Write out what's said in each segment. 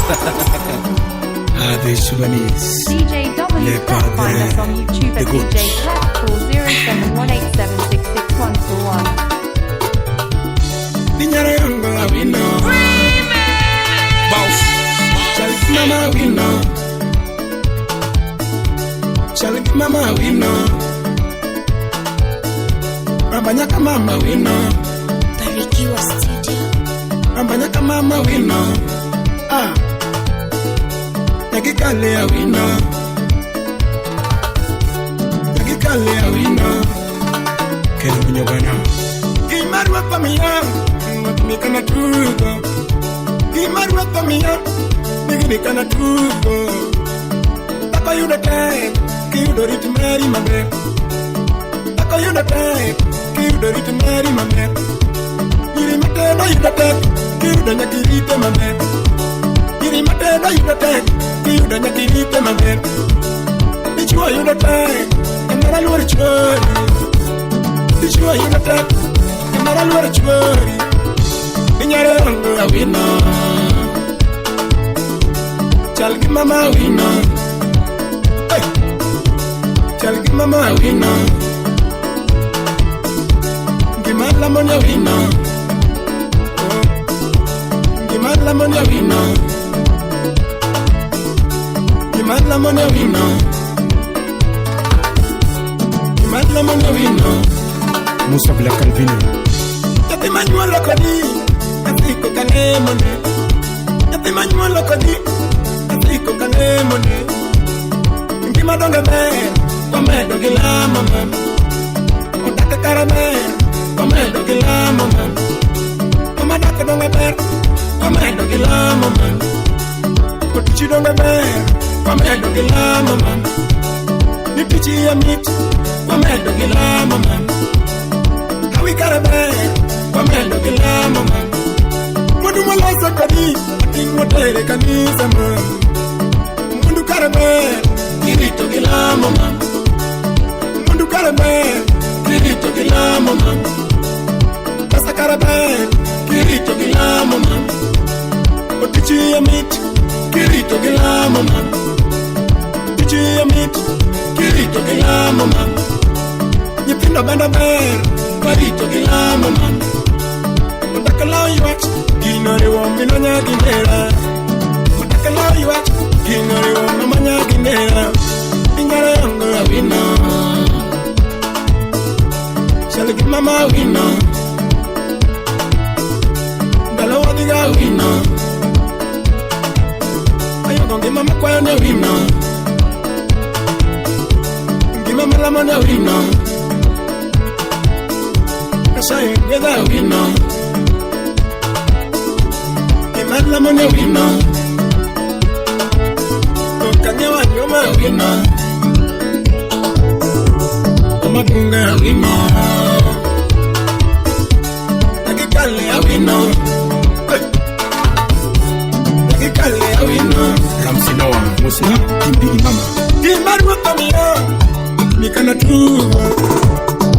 The Sudanese. DJ W. Find us on YouTube at DJ Clef. Call 0718766141. Ninyara yango awino. Boss. Chalik mama awino. Chalik mama awino. Rabanyaka mama awino. Barikiwa Studio. Rabanyaka mama awino. Yakikale awino. Yakikale awino. Kero munyogana. Kimarwa pamiya. Mikana tugo. Kimarwa pamiya. Mikana tugo. Tako yuda tek. Kiyudo rit meri mabe. Tako yuda tek. Kiyudo rit meri mabe. Yiri mateno yuda tek. Kiyudo nyakirite mabe. Yiri mateno yuda tek. Kiyudo nyakirite mabe. Ichwa yuda tek. Emara luar chori. Ichwa yuda tek. Emara luar chori. Ninyare rango awino. Chalgi mama awino. Chalgi mama awino. Gimala monya awino. Gimala monya awino. Gimala monya awino. Gimala monya awino. Musa Black Calvino. Yati manuwa lokodi. Yati kokane mone. Yati manuwa lokodi. Yati kokane mone. Madonga be, komedo gila mama. Odaka karame, komedo gila mama. Komadaka donga be, komedo gila mama. Kotichi donga be, komedo gila mama. Nipichi ya mit, komedo gila mama. Kawi karabe, komedo gila mama. Mundu malasa kadi, ating motere kanisa mama. Mundu karabe. Kirito gila mama. Mundu karabe. Kirito gila mama. Kasa karabe. Kirito gila mama. Otichi ya mit. Kirito gila mama. Otichi ya mit. Kirito gila mama. Nyipino banda ber. Kirito gila mama. Ondakalaw yuwat. Ginore wamino nyagindera. Ondakalaw yuwat. Ginore wamino nyagindera. Ninyara yango awino. Chaligi mama awino. Dala wadiga awino. Ayogongi mama kwayone awino. Ngi mama lamone awino. Kasayi gweda awino. Imad lamone awino. Kanyewa nyoma awino. Magunga awino. Nagikale awino. Nagikale awino. Kamsinoa Musa Kimbigi mama. Kimarwa kamiya. Mikana tugo.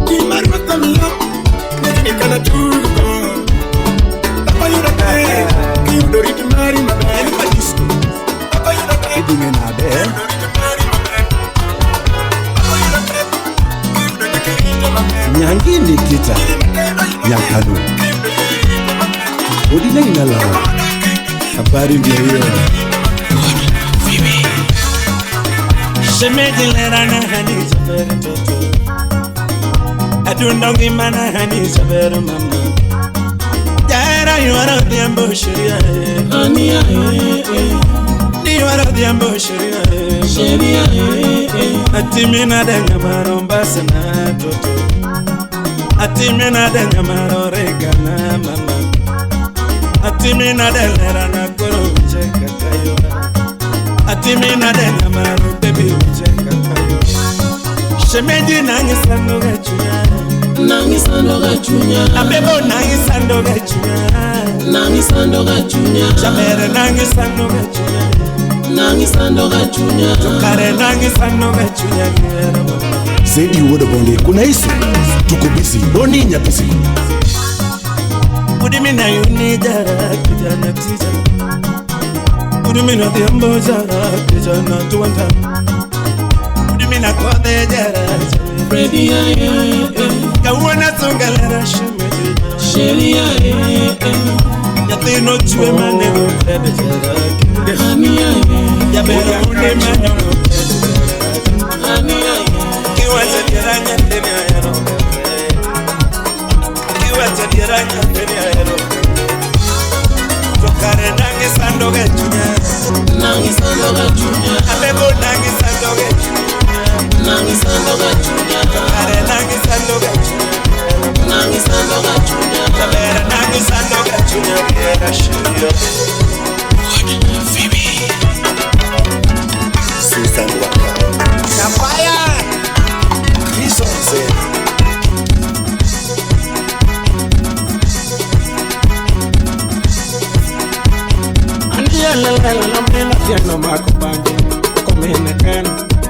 Kimarwa kamiya. Mikana tugo. Tapayura kae. Kiyudo riti mari mabeli padisko. Tapayura kae. Kidingena be. Nyangini kita yang halu Udina inalawa Habari ndio hiyo Shemedilera na hani sabere toto Adundongi mana hani sabere mama Jaira yuara diambo sheria Ania Yuara diambo sheria Atimina denga maromba sana toto Atimina denga marorega mama Atimina delera na koro cheka kayora Atimina denga maro baby cheka kayora Shemeji nangi sando gachunya Nangi sando gachunya Abebo nangi sando gachunya Nangi sando gachunya Chabere nangi sando gachunya Nangi sando gachunya Tukare nangi sando gachunya Zedi woda bonde kuna isu Tuko busy Doni nyapisi Udimi na yuni jara kijana tija Udumina diambo zara Kijana tuwanta Udumina kwa de jara Freddy Kawana tungalera shumeti Shelly Yate no chwe manego Freddy jara Yabera une manyo Kiwaza diranya teni ayero Kiwaza diranya teni ayero Tokare nangi sandoge chunya Nangi sandoge chunya Alego nangi sandoge chunya Nangi sandoge chunya Tokare nangi sandoge chunya Nangi sandoge chunya Tabera nangi sandoge chunya Kiera shio Phoebe Susan Waka Kapaya Kisonze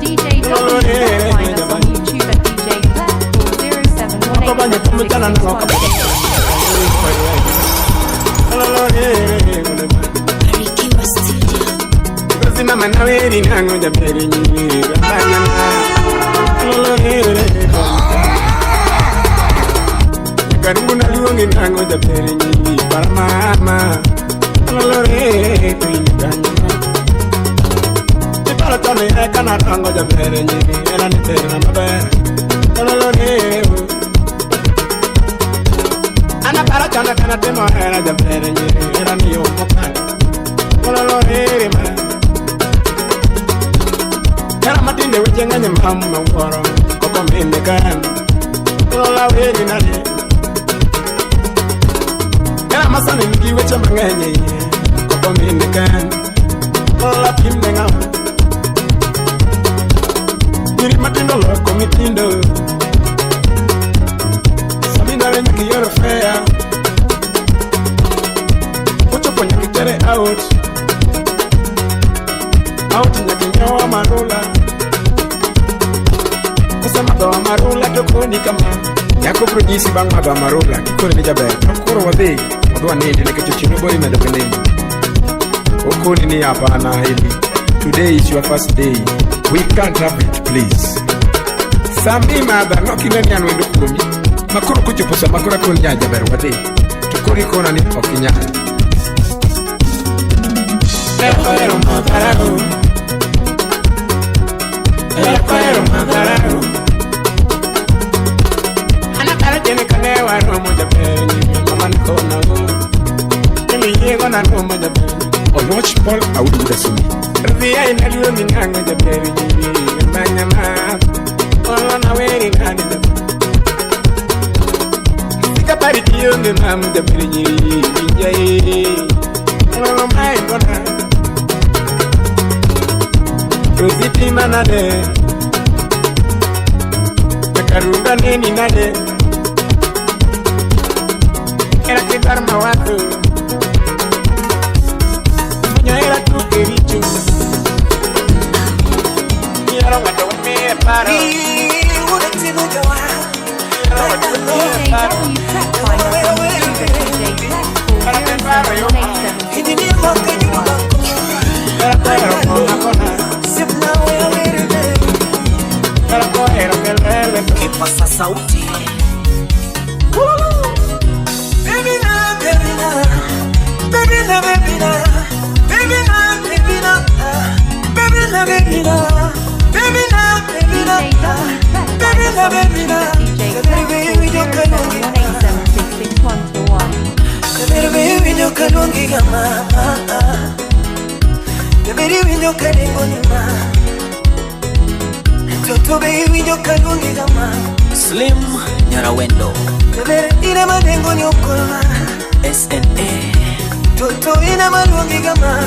DJ Double, find us on YouTube at DJ Barikiwa Studio. Today is your first day. We can't have it, please. Sami mother knocking on your window for me. Makuru kuchupusa makura kunya jaber wade. Tukuri kona ni okinya. Pero madarago. Pero madarago. Ana kara tiene kanewa no mo jaber ni mama nikona go. Ni yego na no mo jaber. On watch Paul I would do the same. Ria ina liyo minanga jaber ni manyama. Ona weri ngani da Sika pari kiyo nge mamu da pirinyi Injai Ona mai kona Rositi manade Nakarunga neni nade Era kitar mawatu Munya era tukerichu Yara wata wame para DJ W Track, find us on YouTube at DJ Black 4071871. Kipasa sauti Baby na, baby na Baby na, baby na Baby na, baby na Baby na, baby na Baby na, baby na Baby na, baby na Baby na, baby na kalungi gama Baby na kalungi gama Toto baby na kalungi gama Slim Nyarawendo Baby ina madengo nyokoma SNA Toto ina malungi gama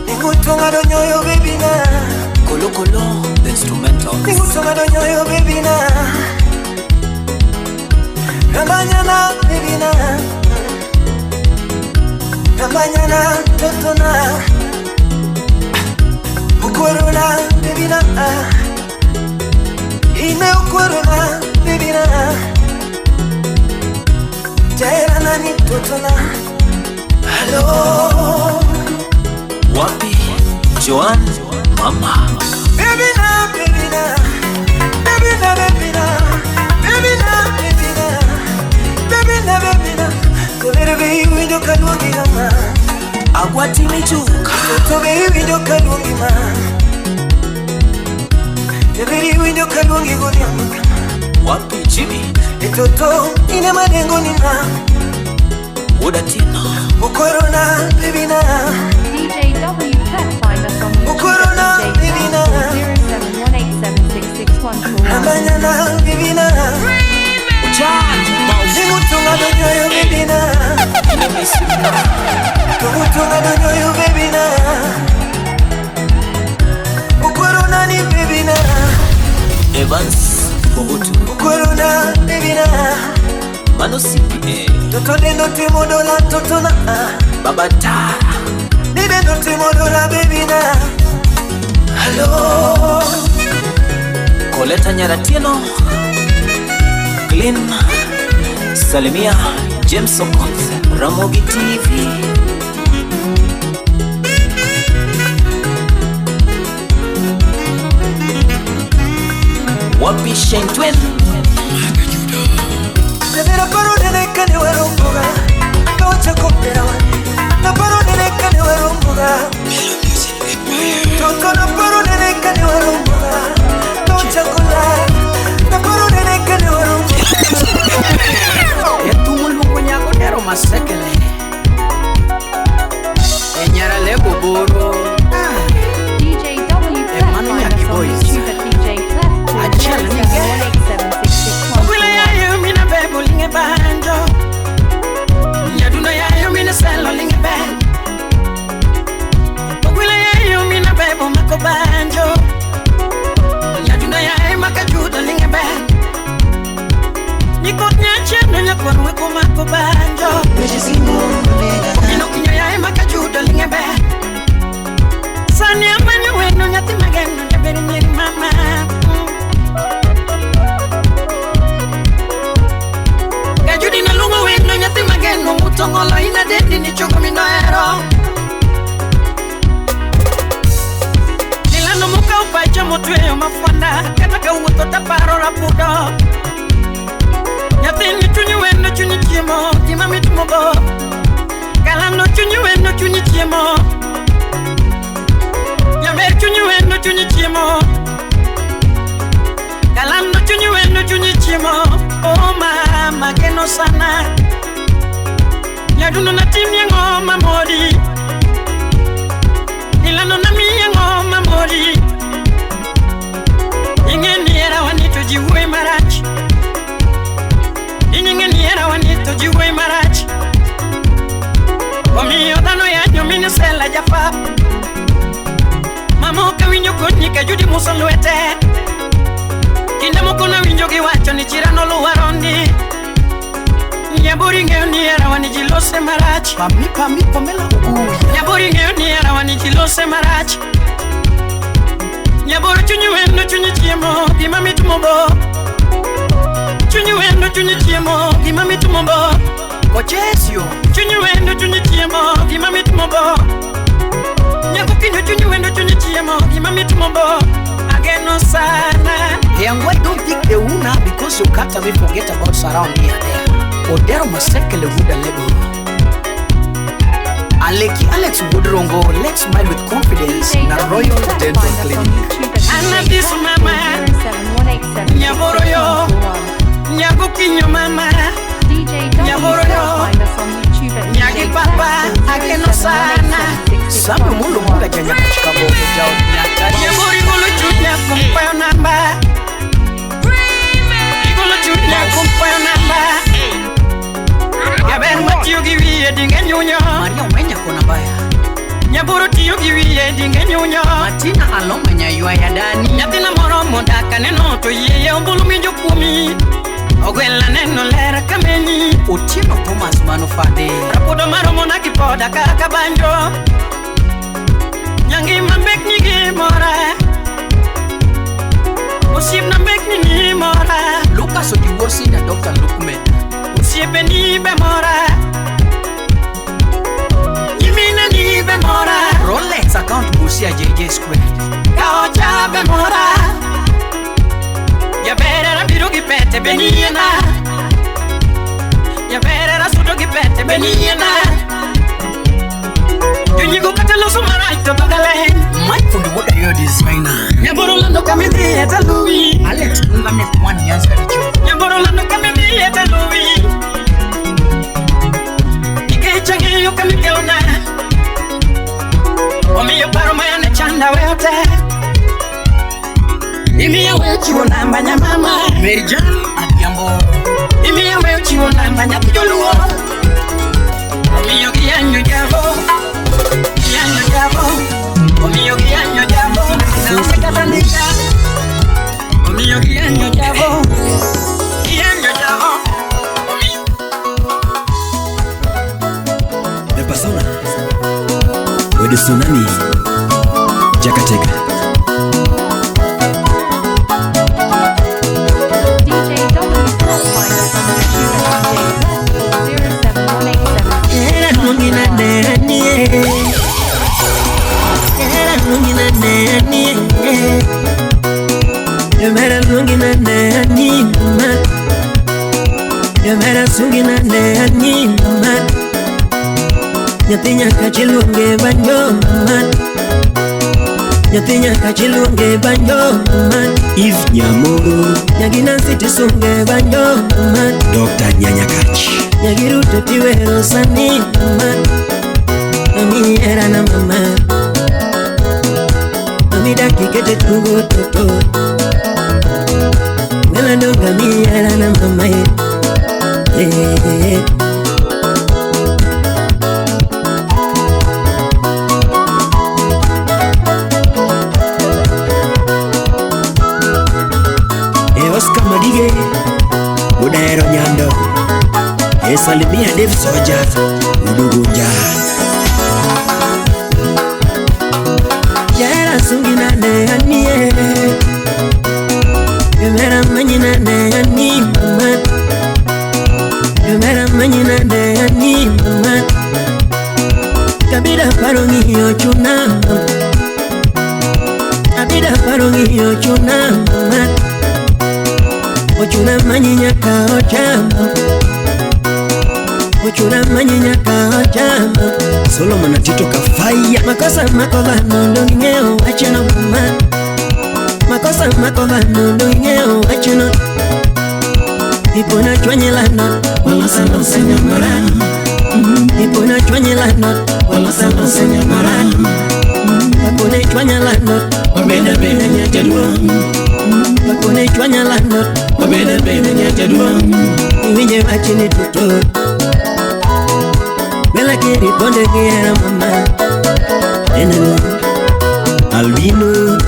Ningutonga do nyoyo baby na Kolo Kolo the instrumental Ningutonga do nyoyo baby na Ramanyana baby na Ramanyana toto na Ukorona baby na Ine ukorona baby na Jaira nani toto na Hello Wapi Joan Mama. Baby na, baby na, baby na, baby na, baby na, baby na, baby na, baby na. Kuvere baby ndo kalungi mama. Agwati michuka. To baby ndo kalungi mama. Baby ndo kalungi gonyama. Wapi Jimmy. Etoto ina madengo ni mama. Woda tina. Mukorona baby na. DJ W Pet, find us on YouTube Mukorona at baby na. 0718766121. Amanyana baby na. Nimutunga donyoyo baby na. Nimutunga donyoyo baby na. Mukorona ni baby na. Evans Bohutu. Mukorona baby na. Mano CPA. Toto dendo timodola toto na. Baba Tara. Dendo timodola baby na. Hello. Koleta Nyaratino. Glenn Salimia James Okot Ramogi TV. Wapi Shentwen. Nevera paro nene kane warumbuga. Kawacha kopera wani. Na paro nene kane warumbuga. Toto na paro nene kane warumbuga. Kawacha kola. Na paro nene kane warumbuga. Etumulungu nyako dero masekele. Enyara lego boro. DJ W Pet, find us on YouTube at DJ Pet, 0718766121. Wile ya yu mina bebo linge banjo. Yaduna ya yu mina selo linge ben. Wile ya yu mina bebo mako banjo. Yaduna ya yu makajuda linge ben. Nikot nyache nunya kwa nweko mako banjo. Inokinyo ya yu makajuda linge ben. Sani amanyo weno nyati mageno jaberi nyeri mama. Kajudi na lungo weno nyati mageno mutongolo ina dedi ni choko minoero. Nilano muka upacha mutueyo mafwanda kataka uto taparo rapudo. Nyati ni chunyi weno chunyi chiemo kima mitumobo. Kalano chunyi weno chunyi chiemo. Yamer chunyi weno chunyi chiemo. Kalano chunyi weno chunyi chiemo. Oh mama keno sana. Yaduno na tim yango mamori. Ilano na mi yango mamori. Ingeni era wanito jiwe marach. Ingeni era wanito jiwe marach. Omi odano ya nyomine sela jafa. Mamo ka winyo koni ka judi musolwete. Kinde moko na winjo gi wacho ni chirano luwarondi. Nyaburi ngeo ni era wani jilose marach. Pami pomela uguya. Nyaburi ngeo ni era wani jilose marach. Nyaburi chunyi wendo chunyi chiemo gima mitumobo. Chunyi wendo chunyi chiemo gima mitumobo. Kochesio. Chunyi wendo chunyi chiemo gima mitumobo. Nyakukinyo chunyi wendo chunyi chiemo gima mitumobo. Ageno sana. And why don't think they una because you can't even forget about surround here there. Odero masekele huda lego. Aleki Alex Woodrongo, let's smile with confidence na Royal Dental Clinic. Anabis mama. Nyaboro yo. Nyakukinyo mama. DJ W Pet, find us on YouTube at Nyagi DJ papa, ageno sana. Sabe mulo muka janya kuchikabo kujao nyata. Nyabori gulu chunya kumpayo namba. Igulu chunya kumpayo namba. Yaber matiyo giwiye dinge nyunyo. Maria umenya kona baya. Nyaboro tiyo giwiye dinge nyunyo. Matina alomenya yua ya dani. Nyatina moro mondaka neno to yeye ombulu minjo kumi. Ogwela neno lera kameni. Otieno Thomas Manufade. Rapudo maro mona kipoda kaka banjo. Nyangi mambek nigi mora. Osip na mbek ni mora. Lucas Odiwosi na Dr. Lukman. Osip ni be mora. Yimina ni be mora. Rolex Busia JJ Square. Kaocha bemora Ya verera biru gipete benina Ya verera sudo gipete benina Yunyigo katelo sumara ito togale Mike from the water your designer. Nyaboro lando kamidi eta Louis Alex Ngame 1 years old. Nyaboro lando kamidi eta Louis Ike changi yo kamikeona Omi yo paro mayane chanda weote Imi ya wechiwo nambanya mama Merijan Adiambo. Imi ya wechiwo nambanya kujoluo Omi yo kiyanyo jabo Kiyanyo jabo Omi yo kiyanyo jabo Na usekatanika Omi yo kiyanyo jabo Kiyanyo jabo The persona with the tsunami Jakatega. DJ W. Find us on YouTube at DJ 07187. Era nungina nani Era nungina nani Yomera nungina nani Yomera sungina nani Nyatinya kachilunge banyo Nyatinya kachilunge banyo Eve Nyamoro, Nyagina siti sunge banyo Dr. Nyanyakachi. Nyagiruto tiwero sani Nami era na mama Nami daki kete tugo toto Wela donga mi era na mama Oscar Madige, Udero Nyando, Salimia Dave Soja, Udugunja. Yara sungina ne anie Yumera manyina ne ani mama Yumera manyina ne ani mama Kabida parongi yochuna Kabida parongi yochuna mama Ochuna manyinya ka ochama Ochuna manyinya ka ochama Solomon Atito Kafaya. Makosa makova nondo ngeo achino mama Makosa makova nondo ngeo achino Ipona chwanyela not Wala salo senya maran Ipona chwanyela not Wala salo senya maran Ipona chwanyela not Wabeda beda nyatedwa Ipona chwanyela not Wabeda beda nyatedwa Iwinje wachini tuto Bela kiri ponde kiera mama Enelu Albino,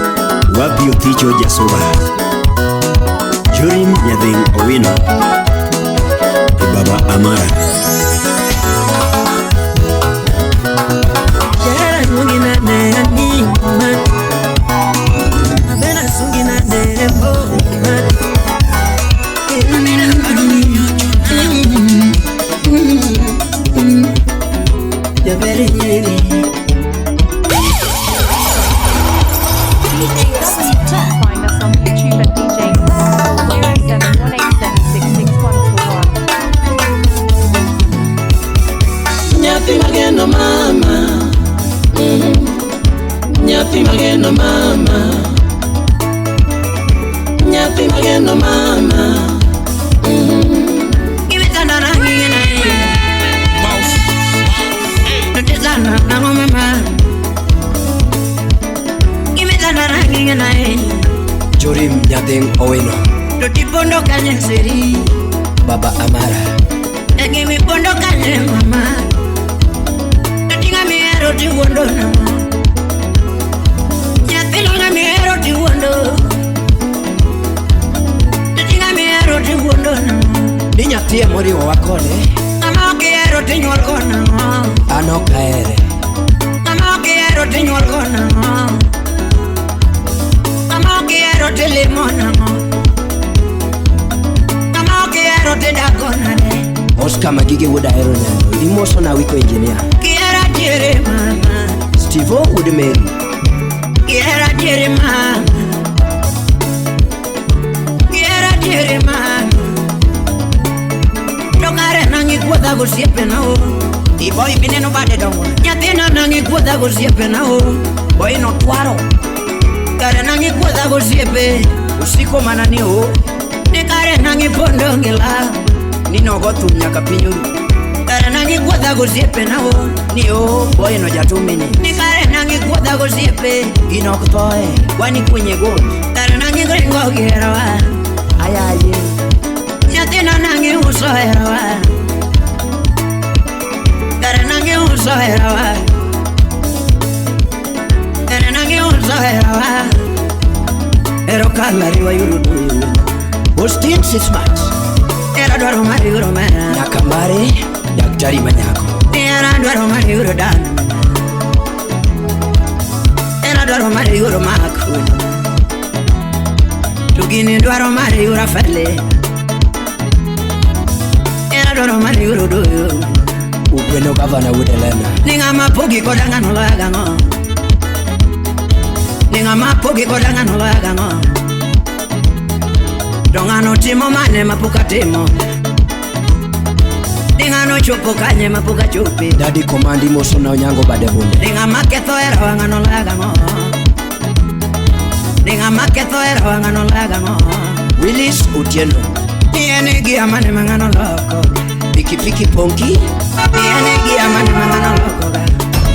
Wapi Oticho Jasoba. Jorim Nyadeng Owino, Baba Amara. Yara nungina ne ani man Abena sungina ne mo man Yabere nyeri Find us on YouTube at DJ 07187661141. Nyathi mageno mama Nyathi mageno mama Nyathi mageno mama Imetana rangi na Nutizana na mama Imetana rangi na Jorim Nyadeng Owino, Tutipondo kanye seri Baba Amara. Egi pondo kanye mama Tutinga miero tiwondo na Nyathina miero tiwondo Tutinga miero tiwondo na Ni nyathie moriwo wakode, Ama okiero tinyuol kona an ok ahere. Ama okiero tinyuol kona Ama okiero tilimona Ama okiero tidakona ne Oscar Magige would ahero nyando. Imoso na wiko engineer. Kiera tiere mama Steve would marry. diere man. Giera diere man. Dongare nangi kuota go siepe na o. Di boy bine no bade dongo. Nyatina nangi kuota go siepe na o. Boy no tuaro. Kare nangi kuota go siepe. Usiko manani o. Ni kare nangi pondo ngela. Ni no go tu nyaka pinyu. Kare nangi kuota go siepe na o. Ni o boy no jatumini. Ni kare nangi kuota go siepe. Ino kutoe. Wani kwenye go. Kare nangi gringo gerawa. Ayaye. Nyatina nangi uso herawa. Kare nangi uso herawa. Kare nangi uso herawa. Ero kala riwa yurudu. Austin 6 months. Era dwaro mari uro mera. Nakambare daktari manyako. Era dwaro mari uro dan. Era dwaro mari uro makun. Tugini dwaro mari uro fele. Era dwaro mari uro doyo. Ugweno gavana wudelena. Ninga mapogi kodanga no laga ngo. Ninga mapogi kodanga no laga ngo. Dongano timo mane mapuka timo. Dingano chupo kanye mapuka chupi. Daddy komandi moso na onyango bade bunde. Dinga maketho era wangano laga ngo. Dinga maketho era wangano laga ngo. Willis Otieno. Niene gia mane mangano loko. Piki piki ponki. Niene gia mane mangano loko ga.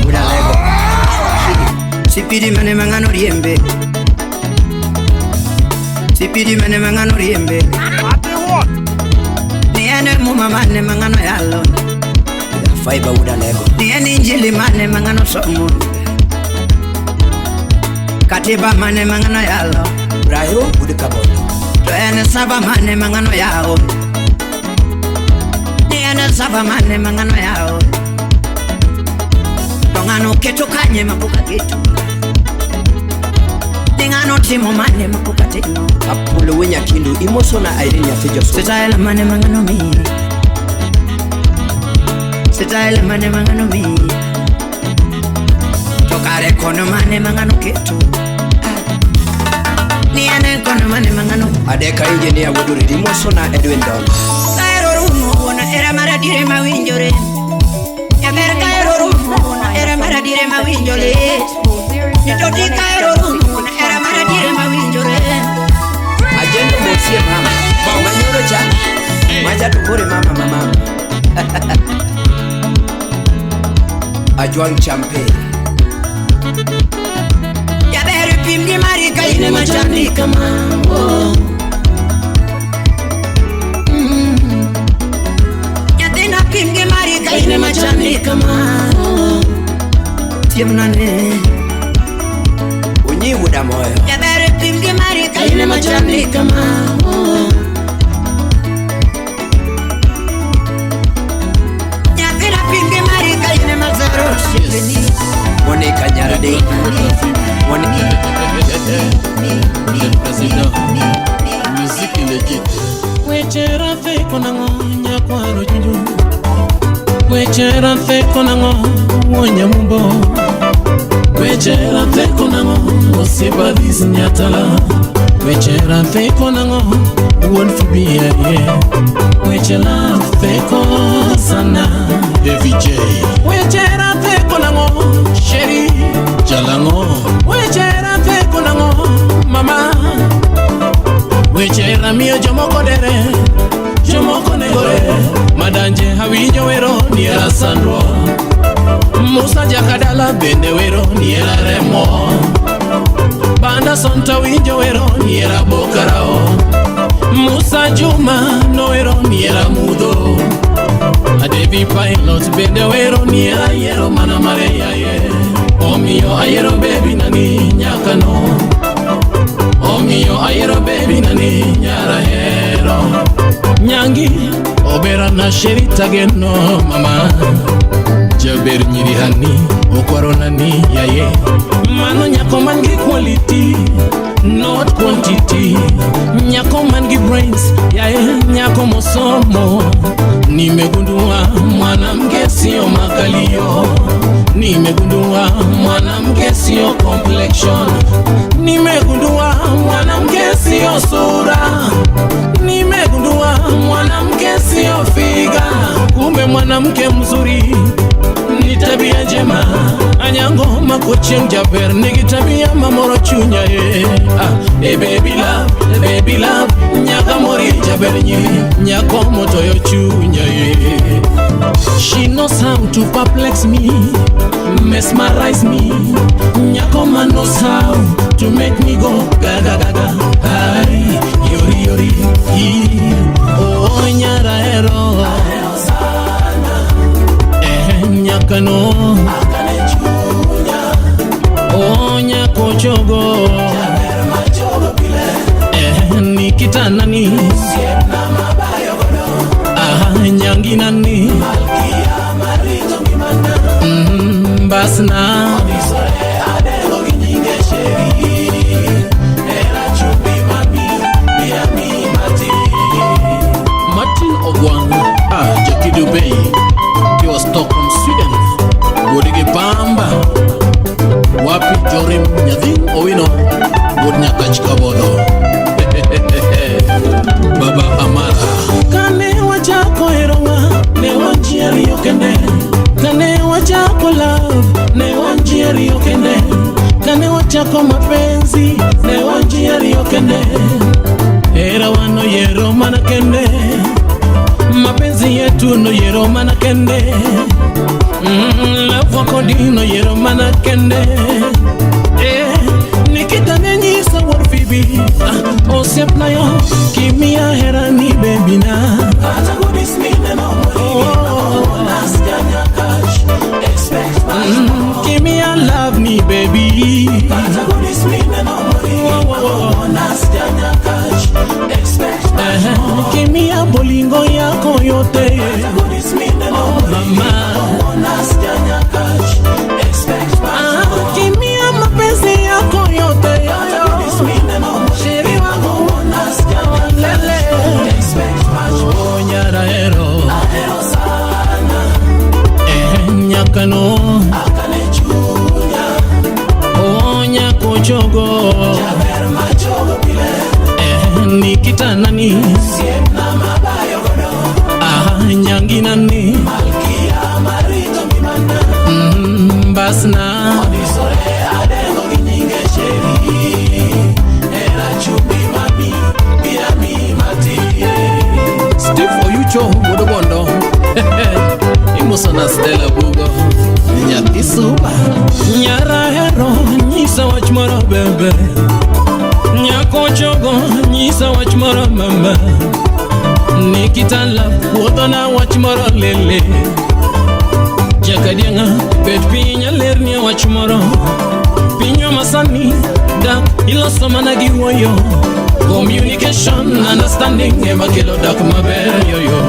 Buda lego. Sipidi mane mangano riembe. Sipidi mane mangano riembe. Niene muma mane mangano yalo. Fiber buda lego. Niene injili mane mangano somo. Katiba mane mangano yalo. Brayo buda kabono. Niene saba mane mangano yao. Niene saba mane mangano yao. Dongano keto kanye mapuka keto. Dingano timo mane mapuka timo. Apolo wenya kindu imoso na Irene ya fijo so. Sitaela mane mangano mi. Sitaela mane mangano mi. Tokare kono mane mangano keto. Niene kono mane mangano. Adeka engineer wuduri imoso na Edwin Don. Kairo rumo wana era mara dire mawinjore. Ya mer kairo rumo wana era mara dire mawinjore. Nitoti kairo rumo wana era mara dire mawinjore. Agenda mosie mama. Manyoro cha. Maja tukore mama. Ajuang champe. Ya beri pimdi marika ine machani kama. Ya tena pimdi marika ine machani kama. Tiemnane. Unyi wuda moyo. Ya beri pimdi marika ine machani kama. Ya tena pimdi marika ine mazaro shiveni. Monica Nyarade. Monica. Le président. Musique illégite. Wechera fe konango nyakwaro junju. Wechera fe konango wonya mumbo. Wechera fe konango osiba disnyatala. Wechera fe konango won fubiye ye. Wechera fe sana VJ. Wechera fe konango sheri jalango. Wechera fe konango mama. Wechera mio jomoko dere, jomoko negore. Madanje hawinyo wero ni era sandro. Musa jakadala bende wero ni era remo. Banda sonta winyo wero ni era bokarao. Musa Juma no wero ni era mudo. Adevi pilot bende wero ni era yero mana mareya ye. Omio ayero baby nani nyakano. Omio ayero baby nani nyara hero. Nyangi obera na sherita geno mama. Jaber nyiri hani okwaro nani yaye. Mano nyako mangi quality not quantity. Nyako mangi brains yaye nyako mosomo. Nimegundua mwanamke sio makalio. Nimegundua mwanamke sio complexion. nimegundua mwanamke sio sura, nimegundua mwanamke sio figa, kumbe mwanamke mzuri ni tabia njema. Anyango makocheng jaber nigi tabia mamoro chunya baby love nyaka mori jaber nyi nyako motoyo chunya She knows how to perplex me, mesmerize me. Nyako man knows how to make me go gaga gaga. Ay, yori yori, oh nyara hero sana. Nyaka no akane chunya. Oh nyako chogo jaber machogo bile. Nikita nani siep na mabayo godo. Nyangi nani malkia marito gimana. Basna odisore adego ginyinge sheri. Era chupi mami Miami Martin Ogwang Jackie Dubey kiwa Stockholm Sweden. Godige Bamba wapi Jorim Nyadhin Owino god nyakachika bodo. Baba Amara kane wachako herowa ne wanjieri okende. Kane wachako love ne wanjieri okende. Kane wachako mapenzi ne wanjieri okende. Era wano yero mana kende. Mapenzi yetu no yero mana kende. Love wako dino yero mana kende. Nikita nenyi sa war fibi Osep na yo Kimia herani baby na Ata godis mine no mwini Nas ganya cash Expect my Kimia love me baby Ata godis mine no mwini Nas ganya cash Expect my Kimia bolingo yako yote Ata godis mine no mwini Nas ganya cash Expect my Kimia mapenzi yako yote Shiri wangu lele. Oh nyara hero sana. Nyaka no akane chunya. Oh nyako chogo jaber machogo bile. Nikita nani siep na mabayo godo. Nyangi nani malkia marito gimana. Basna odisore adego ginyinge sheri. Era chupi mami Miami Martin. Steve Oyucho Modobondo Imosana Stella Bugo Nyati Suba Nyara hero Nyisa wachmoro bebe. Nyako chogo Nyisa wachmoro mama. Nikita love Wodona wachmoro lele. Jakadianga Bet pinya lernia wachmoro. Pinyo masani dak iloso mana giwoyo. Communication, understanding ema kilo dak maber yoyo.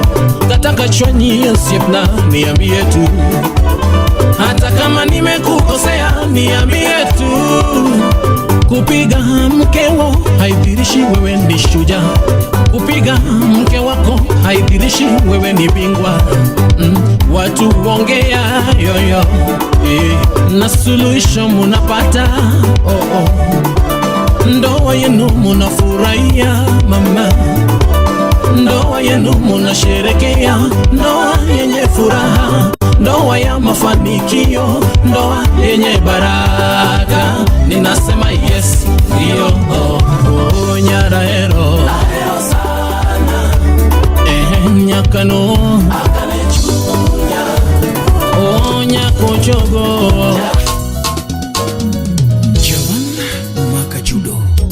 Kataka chwanyi siepna niambie tu. Hata kama nimekukosea niambie tu. Kupiga mkeo haidhirishi wewe ni shujaa. Kupiga mke wako haidhirishi wewe ni bingwa. Watu wongea yoyo na suluhisho munapata. Ndoa yenu munafurahia mama. Ndoa yenu munasherekea. Ndoa yenye furaha. Ndoa ya mafanikio. Ndoa yenye baraka. Ninasema yes iyo. Nyara hero sana. Nyaka no akane chunya. Nyako chogo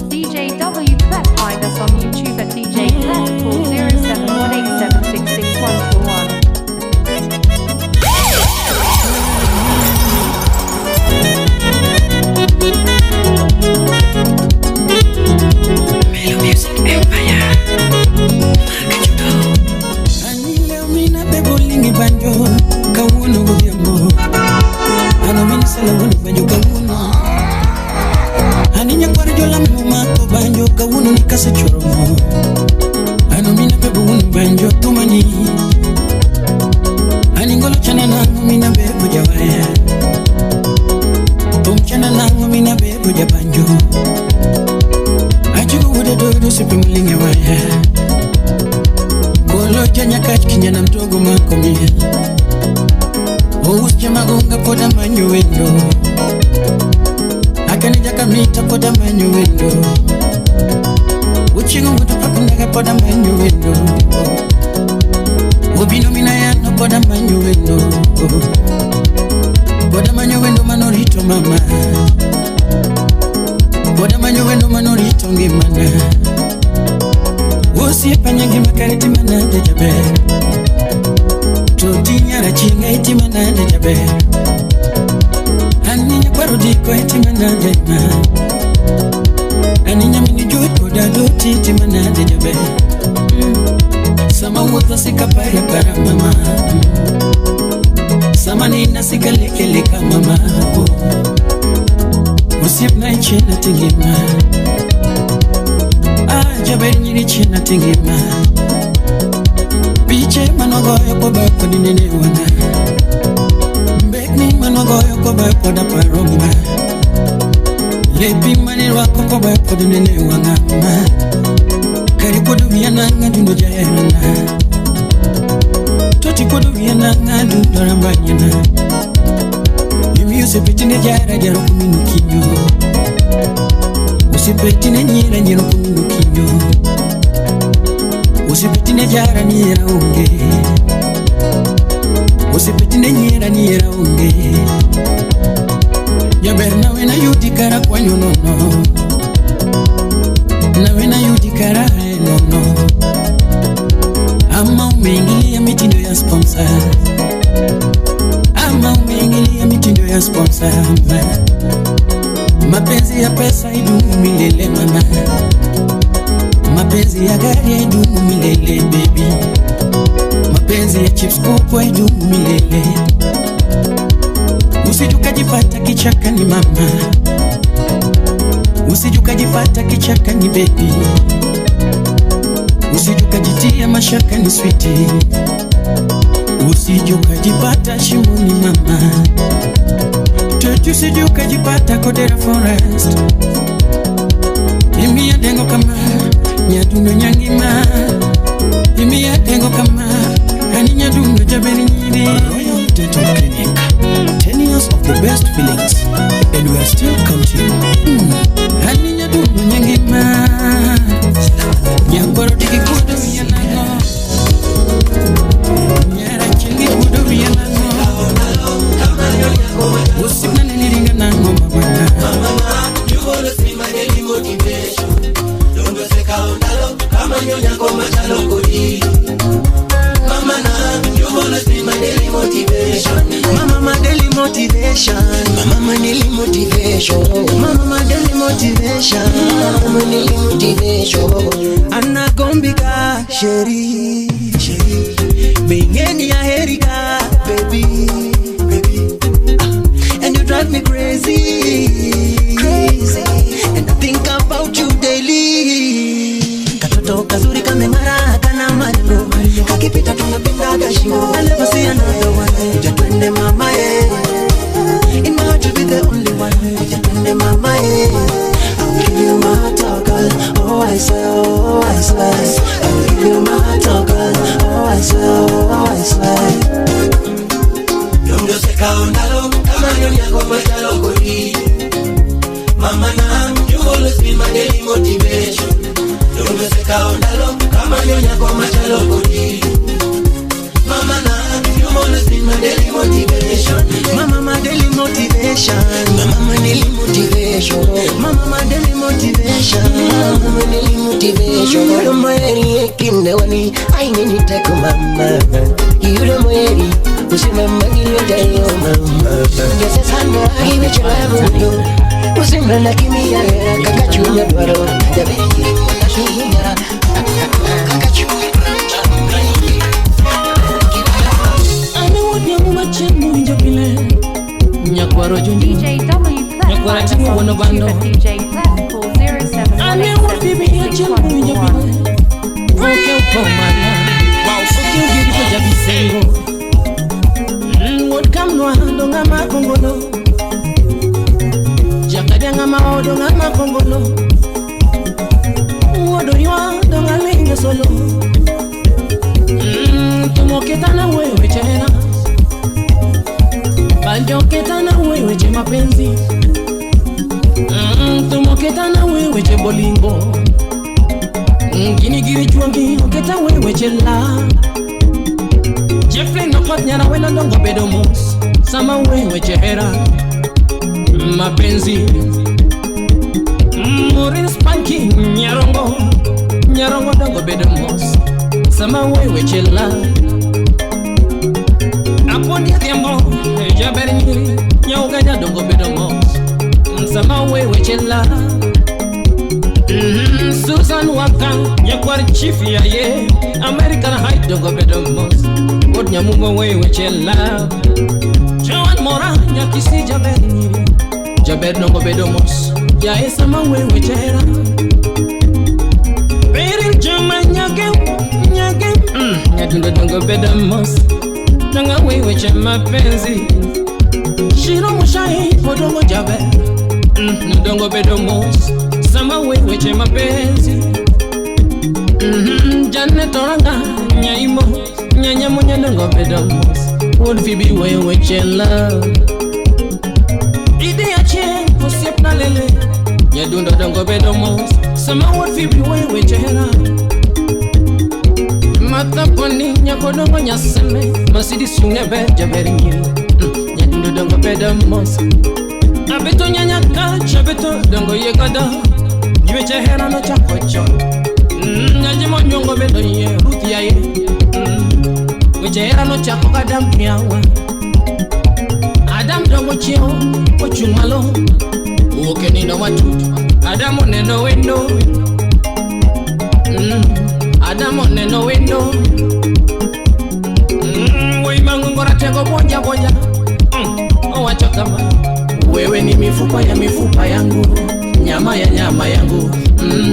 DJ W Pet. Find us on YouTube at DJ Pet. Call 0718766141. Melo Music Empire. Anile mina bebo lingi banjo kawuno goyamo. Ana mina sala wuni banjo kawuno. Aninya kwari jola muma to banjo kawuno nikase choromo. Ana mina bebo wuni banjo tumani. Aningolo chana nangu mina bebo jawaya. Chana nangu mina bebo jabanjo. kuma komia Uske magunga poda manyo wendo Akane jaka mita poda manyo wendo Uchingu mutu pakundaga poda manyo wendo Ubino minayano poda manyo wendo Poda manyo wendo manorito mama Poda manyo wendo manorito ngimana Usie panyangi makariti manade jabe Toti nyara chinga iti manade jabe Aninya kwarudiko iti manade ma Aninya minijui poda doti iti manade jabe Sama uta sika paya para mama Sama nina sika lekeleka mama Usip na ichina tingima Jaber nyiri china tingima Biche manogoyo ko ba ko dinene wana Mbekni manogoyo ko ba ko da paroma Lepi mani wako ko ba ko dinene wana Kari ko duviana ngadu jayana Toti ko duviana ngadu dorambanyana Yumi usipetine jara jaro kuminukinyo Usipetine nyira nyiro kuminukinyo Usipetine jara nyira unge Usipetine nyira nyira unge Yaberna wena yudikara kwa nyonono Na wena yudikara nono Ama umengili ya mitindo ya sponsor Ama umengili ya mitindo ya sponsor Mapenzi ya pesa idumu milele mama Mapenzi ya gari idumu milele baby Mapenzi ya chips kubwa idumu milele Usijukajipata kichaka ni mama Usijukajipata kichaka ni baby Usijukajitia mashaka ni sweetie Usijukajipata shimo ni mama Toti usijukajipata kodera forest Imi ya dengo kama Nyadundo nyangima Imi ya dengo kama Hani nyadundo jabeli nyiri Royal Dental Clinic 10 years of the best feelings and we are still counting. Hani nyadundo nyangima Nyakoro diki kudu yanango Nyara chingi kudu yanango Usina niliringa nango mama You wanna see my daily motivation. Don't go say kaondalo, kama nyonya koma chalo kodi. Mama na, you wanna see my daily motivation. Mama my daily motivation. Mama my daily motivation. Mama my daily motivation. Mama my daily motivation. Anna gombika sheri, sheri. Bingeni ya herika, baby, baby. And you drive me crazy, crazy. And I think about you daily. Katoto kazuri kamengara kana maringo. Kakipita tunapenda gashingo. I never see another one. Jatwende mama in my heart you be the only one. Jatwende mama I'll give you my toggle. Oh I swear, oh I swear. I'll give you my toggle. Oh I swear, oh I swear. Yondo seka ondalo, kama nyonya koma chalo kodi. Mama na, you always be my daily motivation. Yondo seka ondalo, kama nyonya koma chalo kodi. Mama na, you always be my daily motivation. Mama my daily motivation. Mama my daily motivation. Mama my daily motivation. Mama my daily motivation. You the moyeri ekinde wani, aini niteko mama. You the moyeri. Usimama giliyo mama. Yese sana hivi chalabu. Usimama kimia kakachunya dwaro. Jabiri wanashuhunya kakachunya. Ane wodi amuba chemu njabile. Nyakwaro junju. DJ W Nyakwara timu wono bando. DJ Plus call 07 Ane wodi biya chemu njabile. Voke ukomana. Voke ugiri kwa jabisengo. Wod kamnwa donga makongolo. Jakadanga mao donga makongolo. Wodoriwa donga linga solo. tumoketana wewe chena banjoketana wewe che mapenzi tumoketana wewe che bolingo Gini chuangi oketa wewe che la Jeffrey nokot nyara wena ndongo bedo mos Sama wewe che hera mapenzi Morin spanky Nyarongo dongo bedo mos Sama wewe che la Aponi tiembo Jaberi nyiri Nyauga dongo bedo mos Sama wewe che la Susan Waka Nyakwar chief ya ye American High dongo bedo mos Wod nyamungo wewe che la Joan Mora nyakisi Jaberi nyiri Jaber dongo bedo mos Ya esa ma wewe che hera Beril jama nyagem Nyadundo dongo bedo mos Nanga wewe che mapenzi Shiro mushai podongo jabe Ndongo bedo mos Sama wewe che mapenzi Janet oranga Nyaimo Nyanyamo nyandongo bedo mos Would fibi wewe che love Ide ya che Posiep na lele Nyadundo dongo bedo mos Sama would fibi wewe che hera Mataponi nyakodongo nyaseme Masidi sunebe jaberi nyiri Nyadundo dongo bedo mos Abeto nyanyaka chabeto dongo yegada Niwe che hera no chakocho Nyajimo nyongo bedo ye ruti ya ye Weche hera no chako Adam miawa Adam dongo chio Ochumalo Uoke nino watutu Adamu neno wendo Adamu neno wendo Weimangu ngora tego bonja Owacho kama Wewe ni mifupa yangu Nyama yangu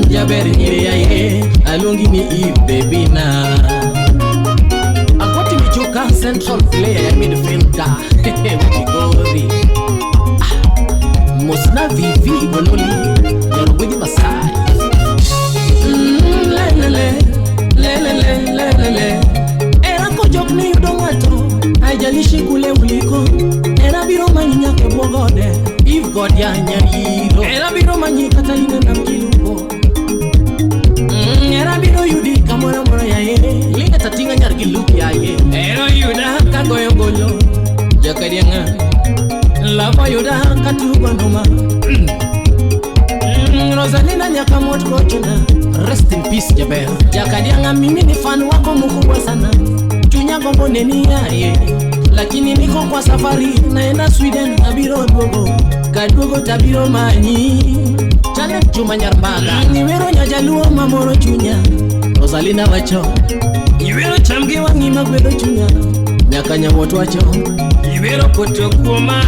Jaberi nyiri ya ye Alungi ni ibebina Akoti michuka central player ya midfielder Mkigori Mosna vivi bololi Yarugwidi Masai Lelele Era kojok ni udongato Haijalishi kule uliko Era biro manyinya kebwogode If God ya nyariro Era biro manyika taline na mkiluko Era biro yudi kamora mora ya ye Linga tatinga nyargiluki ya ye Era yuda kagoyo golo Jakarianga Lava yuda katuwa noma Rosalina nyakamot kochuna Rest in peace Jaber Jakarianga mimi ni fan wako mkubwa sana Chunya gombo neni ya ye Lakini niko kwa safari naenda Sweden tabiro dogo Kadogo tabiro manyi Chane chuma nyarbaga Niwero nyajaluo mamoro chunya Rosalina wacho Niwero chamgi wangi magwedo chunya Nyakanya wotu wacho Niwero koto kuoma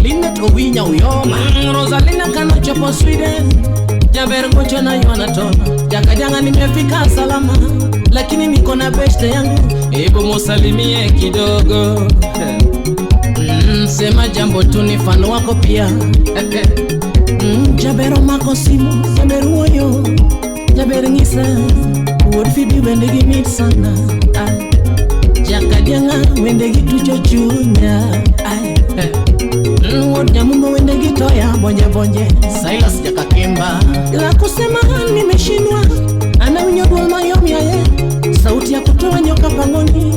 Linet owinya uyoma Rosalina kano chopo Sweden Jaber kocho na yona tono Jakajanga nimefika salama Lakini niko na beshte yangu Ebo musalimie kidogo Sema jambo tu ni fano wako pia Jabero mako simu Jaberu oyo Jaber ngisa Would fibi wendegi mit sana Jakadianga wendegi tucho chunya Would nyamungo wendegi toya bonje Silas jakakimba La kusema nimeshindwa Ana unyodwa mayomi aye Sauti ya kutoa nyoka pangoni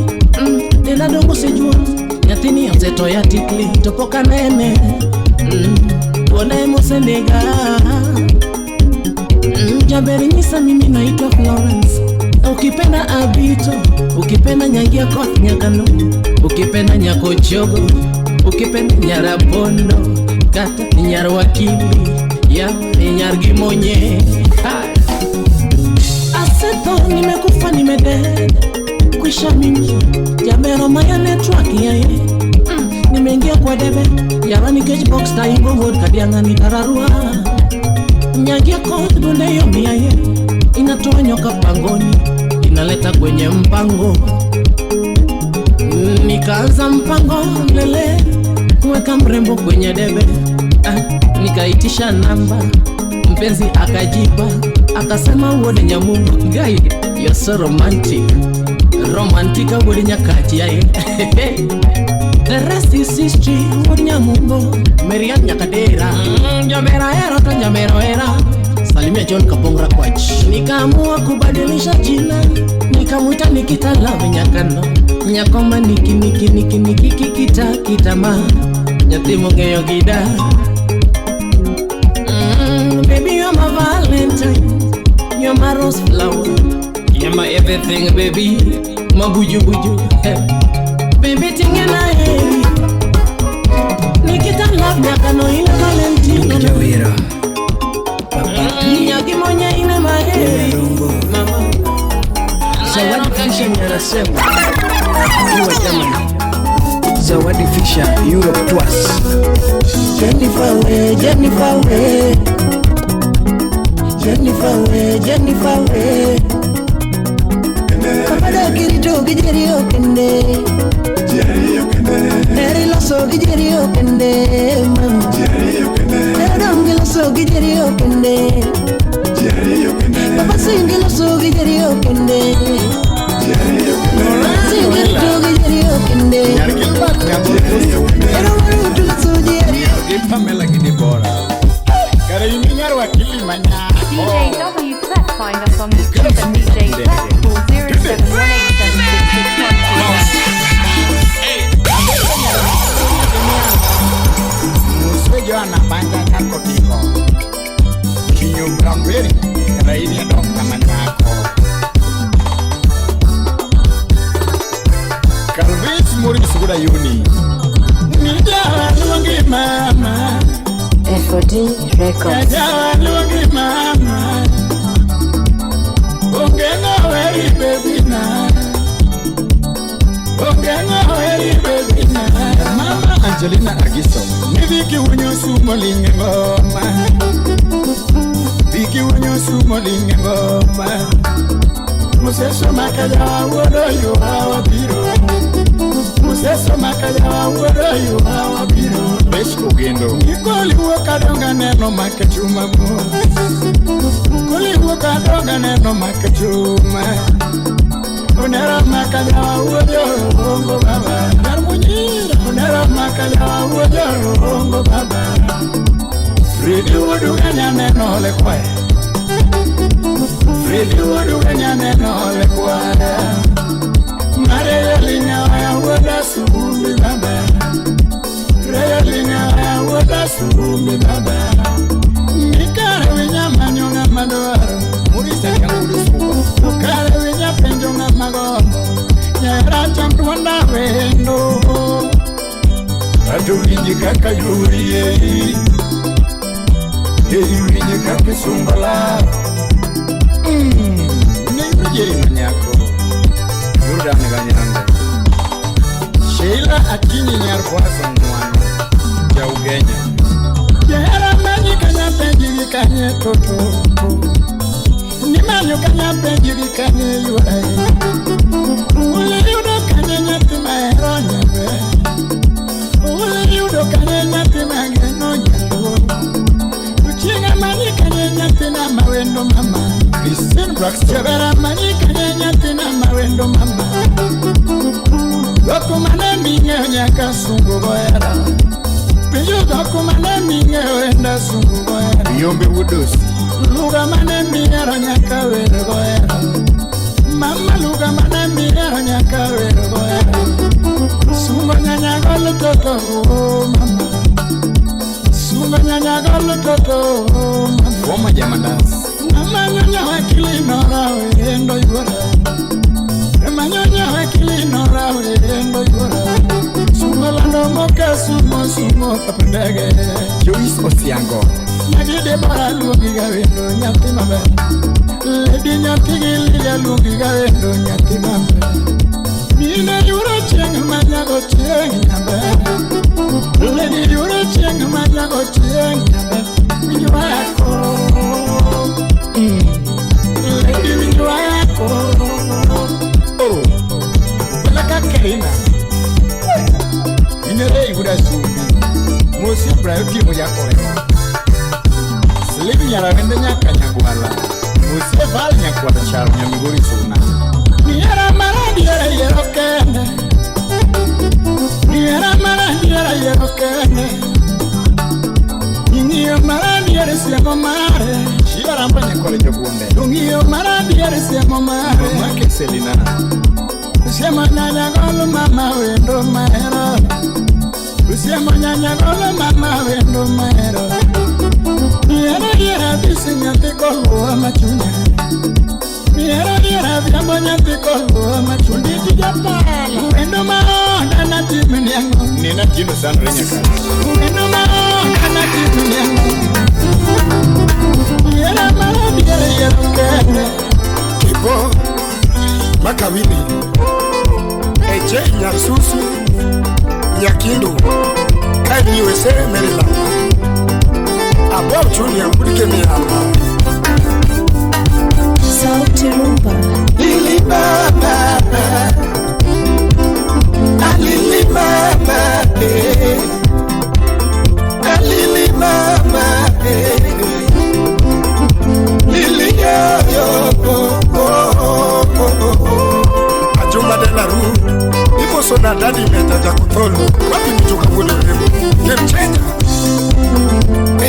Nena dongo sejua Nyatini ya mzeto ya tikli Topoka nene Wona emo senega Jaberi nyisa mimi naitwa Florence Ukipenda Abito Ukipenda nyangia kot nyakano Ukipenda nyako chogo Ukipenda nyarabondo Kata nyara wakili Ya nyar gimonye Aseto nimekufa nimeded Kwisha mimi Jabero maya network ya ye Nimeingia kwa debe Yarani cage box ta ingo wood Kadianga nitararua Nyangia kot dunde yomi ya ye Inatoa nyoka pangoni Inaleta kwenye mpango Nikaanza mpango lele Kuweka mrembo kwenye debe Nikaitisha namba Mpenzi akajipa Akasema uone nyamungu Guy, you're so romantic romantica wodi nyakati ai. The rest is history wodi nyamumbo Merian nyakadera. Nyamera era to nyamero era. Salimia John Kabongra Kwach. Nikaamua kubadilisha jina, nikamuita Nikita Love Nyakano. Nyakoma niki kitama. Nyatimo ngeyo gida. Baby, you're my Valentine, you're my rose flower, you're my everything, baby, my buju. Baby, ting in my head, Nikita Love Nyakano in a Valentine. Nyaki monya in my head, mama. Zawadi Fisher Nyarasema, you are Germany. Zawadi Fisher, Europe twice. Jennifer way, Jennifer way, Jennifer way, Jennifer way. Kapada kirito gijeri okende, Neri loso gijeri okende, mama. Neri loso gijeri okende, Papa singi loso gijeri okende, singi loso gijeri okende. Ero maru tu loso gijeri. Pamela Gidibora. Kara yiminyar wakili manya. DJ W Clef, find us on YouTube at DJ Clef, call 07187661. Joana banja kako tiko Kinyo Bramberi Raini ya dokta manako Kalvis Maurice Guda Yuni Nijawa luangi mama FOD Records. Nijawa luangi mama Ongena weri baby na Ongena weri baby na Mama Angelina Agiso Viki unyo sumo linge ngoma Viki unyo sumo linge ngoma Museso makaya wodo yu hawa biro Museso makaya wodo yu hawa biro Besh ugendo Nikoli waka donga neno makachuma mo Koli waka donga neno makachuma Unera makaya wodo hongo baba Narmunyira Unera makaya wodo hongo baba Fridi wodo ganya neno le kwa Fridi wodo ganya neno le kwa Mare linya ya woda sumi baba Re linya ya woda sumi baba Nikare winya manyonga madoro Murisa kanguru suko Ukare winya penjonga magomo Nyera chamtuanda wendo Atu winji kaka yuri yei Yei winji kaka sumbala Neiru jeri manyako Yurda neganyanga Sheila Akinyi nyarkwaso mwano Ya ugenya Yera manyi kanya penjiri kanye toto Nimanyo kanya penjiri kanye yurai Ule yudo kanye nyati maero nyabe Ule yudo kanye nyati mageno nyalo Uchinga manyi kanye nyati na mawendo mama Christine Braxton Chabera manyi kanye nyati na mawendo mama Doko mane minge nyaka sungu goyara Pinyo doko mane minge wenda sungu goyara Yombe wudosi Luga mane minge nyaka wenda goyara Mama luga mane minge nyaka wenda goyara Sungo nyanya golo toto mama Sungo nyanya golo toto mama Woma jamandas Mama nyanya wakili nora wendo yura Mama nyanya wakili nora wendo yura Sungo lando moka sumo kapendege Joyce Osiango Nagide bara lugi gawendo nyati mabe Lady nyati gili lugi gawendo nyati mabe Nina yura cheng manyago cheng nyambe Lady yura cheng manyago cheng nyambe Minywa yako Lady minywa yako Oh Belaka Karina Inere iguda sumi Mosi Brayoti mojakore Slivi nyara wende nyaka nyagwala Mosi val nyakwada charo nyamigori suna Niyara mara diera yerokene. Diera mara diera yerokene. Ingio mara diera siamo mare. Shibara mbanye kole jogunde. Ingio mara diera siamo mare. Make Selina. Siamo nyanya golo mama wendo mahero. Siamo nyanya golo mama wendo mahero. Diera bisinya tikolo machunya. Diera biambo nyati kolo machundi tijapala. Wendo maona na timini yangu. Nina jino sana renya kala. Wendo maona na timini yangu. Diera mara diera yerokene. Kibo Makawini Eche Nyarsusu Nyakindu Kaini USA Maryland Abo chuni ya mbulike miyama Sauti Rumba. Lili mama Alili mama Alili mama Lili yo Ajumba de la rue Ipo sona dadi meta jakutolo Wapi mchuka kule remo Game changer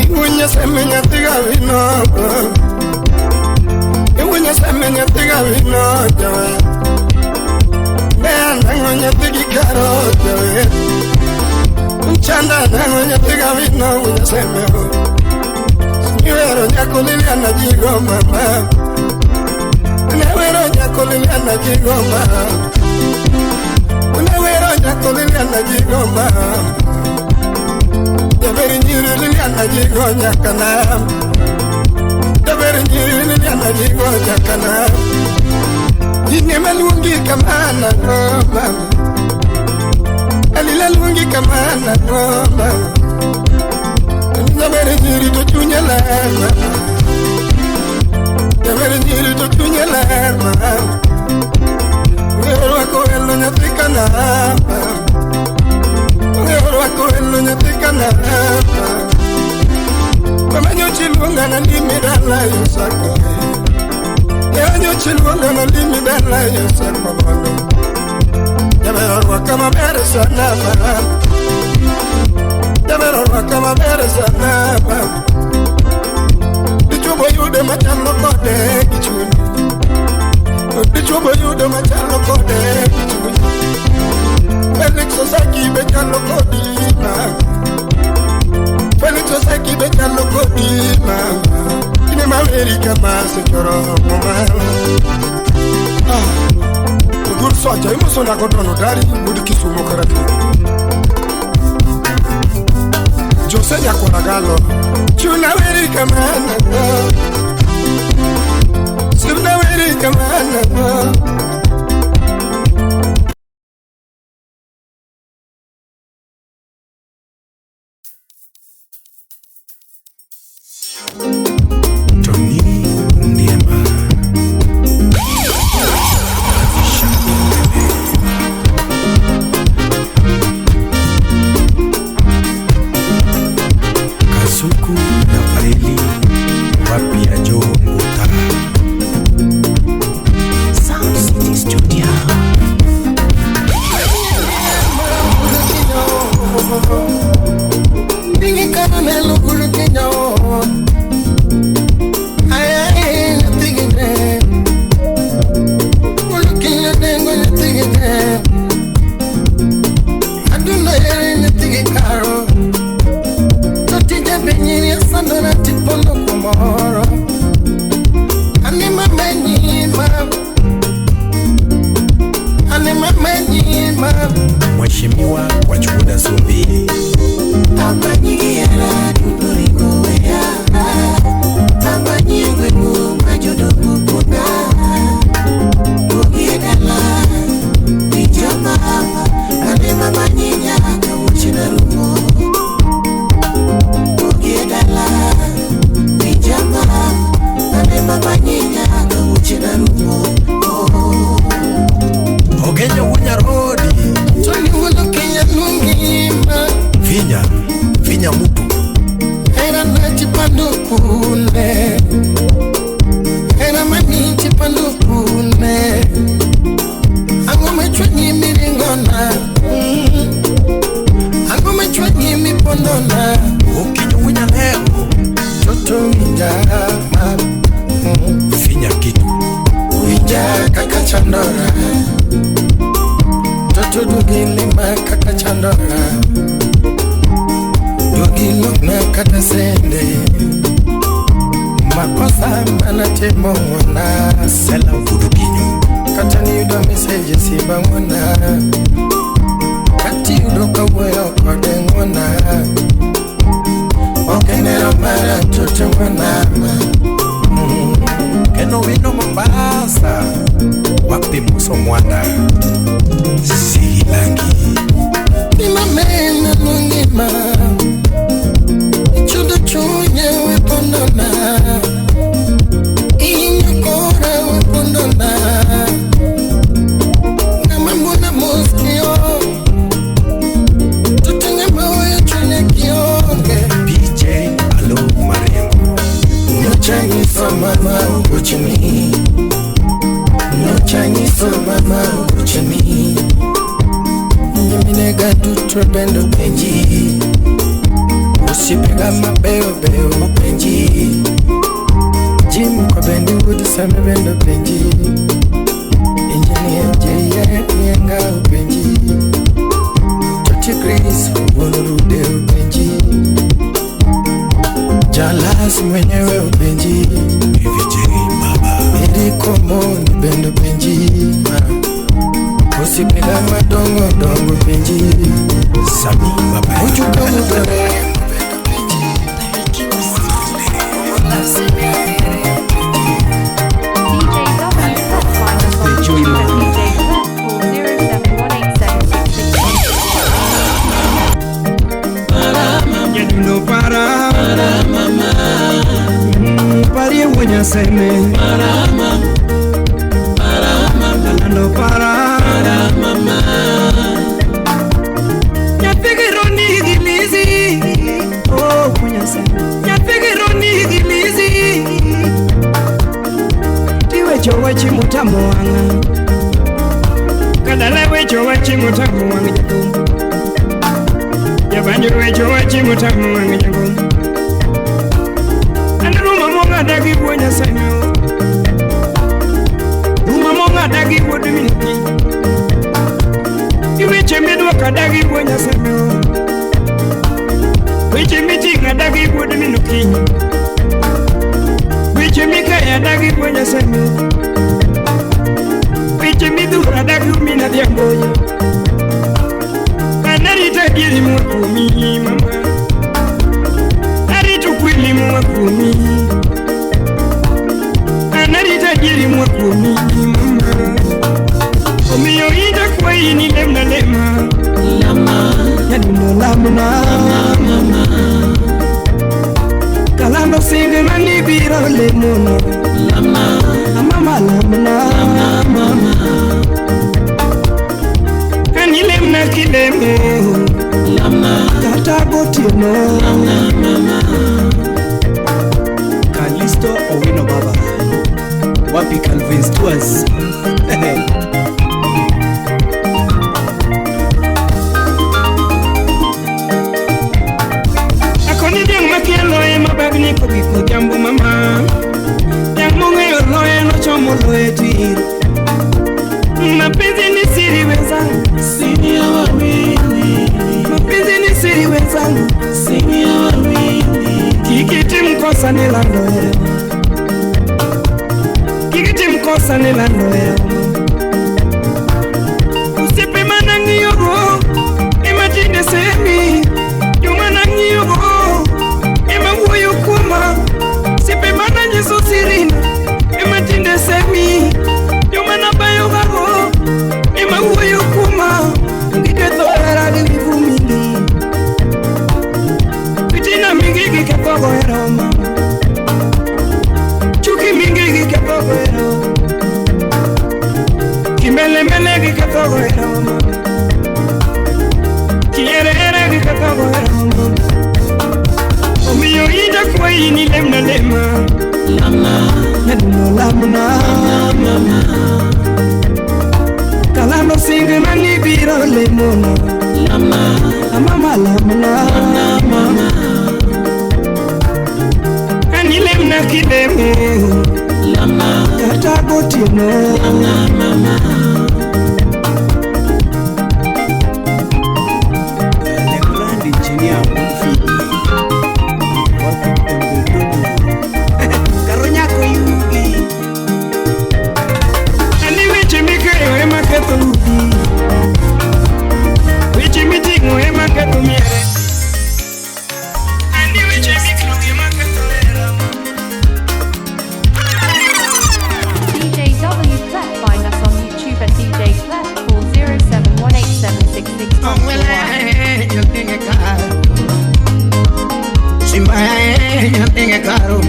Iwunya semenya tiga vino Iwunya semenya tiga vino jawe Bea nangonya tigi karo jawe Mchanda nangonya tiga vino Unya semeo Niwero nyako liliana jigo mama Unawero nyako liliana jigo mama Unawero nyako liliana jigo mama Yaberi nyiri liliana jigo nyakana Yaberi nyiri liliana jigo nyakana Jine malungi kamana mama Alila lungi kamana mama Yaberi nyiri tuchunya lama Yaberi nyiri tuchunya lama Ungehoro wako elo nyatika nama Ungehoro wako elo nyatika nama Mama nyochi lunga na limidala yosako Ewa nyochi lunga na limidala yosako Yaberi wako mabere sana mama Yabero wakama bere sana mama Dichubo yude machalo kode kichuni Dichubo yude machalo kode kichuni Felix Osaki bechalo kodi mama Felix Osaki bechalo kodi mama Kine maweri kama sechoro mama Ugur soja imo sona kodono dari Mudi kisumo karati Jose Yakona Galo Chuna weri kamana Suna weri kamana Tony Ndiema Kasuku na Faili wapi ya Jo Nguta Sound City Studio Dingi karamelo kulukinya Ayayi natigine Kulukinya dengo natigine Aduna yari natigikaro Totija benyiri asando na tipono kumoro Anima menyima Anima menyima Mheshimiwa wa Chuda Zumbi Amanyira duduringo ya Amanyigwe mu majodo kupuna Ugidala Vijama Anima manyinya Kawuchina rumo Ugidala Vijama Anima manyinya Kawuchina rumo Ogenyo Wunya Rodi Tony Wulu Kenya Lungima Vinya Mutu Era nati pandukune Era maniti pandukune na kata chandora Yogi look na kata sende Makosa mana temo wana Sela vudu kinyo Kata ni udo message siba wana Kati udo kawayo kode wana Okenera mara choche wana Keno wino Mombasa Wapi muso mwana Silangi Nima mena nungima Chudo chunye wepondona Inyokora wepondona Namambuna muskio Tutenge mawe chunye kionge PJ alo Mariam No Chinese for mama uchini No Chinese for mama uchini Nyeminega tutrebendo benji Usipega mabeo beo benji Jim kwa bendi wood same bendo benji Engineer J.A. Nyenga benji Choti Chris wonurude benji Jalas mwenyewe benji VJ baba Edi komo ni bendo benji Usipega madongo dongo benji Sami baba Ujuka mudore Pari wunya sene mama no para mama ya pegironi gilizi oh wunya sene ya pegironi gilizi tiwe chowa chimutamo wanga kadalewe chowa chimutamo wanga ya banjwe chowa chimutamo wanga jago Dagi buenya sanyo Uma monga dagi wodu minki Iweche medwa kadagi buenya sanyo Weche miti kadagi wodu minuki Weche mika ya dagi buenya sanyo Weche midu kadagi umina diamboya Kanari tajiri mwakumi mama Nari tukwili mwakumi Narita jiri mwakuni mama Omiyo ida kwa ini lemna lema Lama Yaduno lamna Mama Kalando singe mani bira lemono Lama Mama lamna Mama Kani lemna kilemo Lama Kata botino Lama Mama Kalisto Owino baba Wapi Calvin Stewart Akoni diang makia loe mabagni kokiku jambu mama Yang munge yo loe no chomo loe tiro Mapenzi ni siri wenzangu Sini ya wawili Mapenzi ni siri wenzangu Sini ya wawili Kikiti mkosa nilandoe Kikiti mkosa nilandoe Usipe manangi yogo Imagine semi Yuma nangi yogo Ima uyo kuma Sipe manangi susirina Imagine semi Yuma nabayo gago Ima uyo kuma Ngiketo erali vivumili Pitina mingi kikepogo eroma Chuki mingi kikepogo eroma Kimele mele kikepogo eroma Kiere ere kikepogo eroma Omiyo ida kwa ini lemna lema Lama Naduno lamna Mama Kalano singe mani bira lemono Lama Mama lamna Mama Kani lemna kilemo Lama Kata botino Lama Mama ketho miere. Andi weche miklo gima ketho hera. DJ W Clef, find us on YouTube at DJ Clef, call 07187661. Simbaya caro,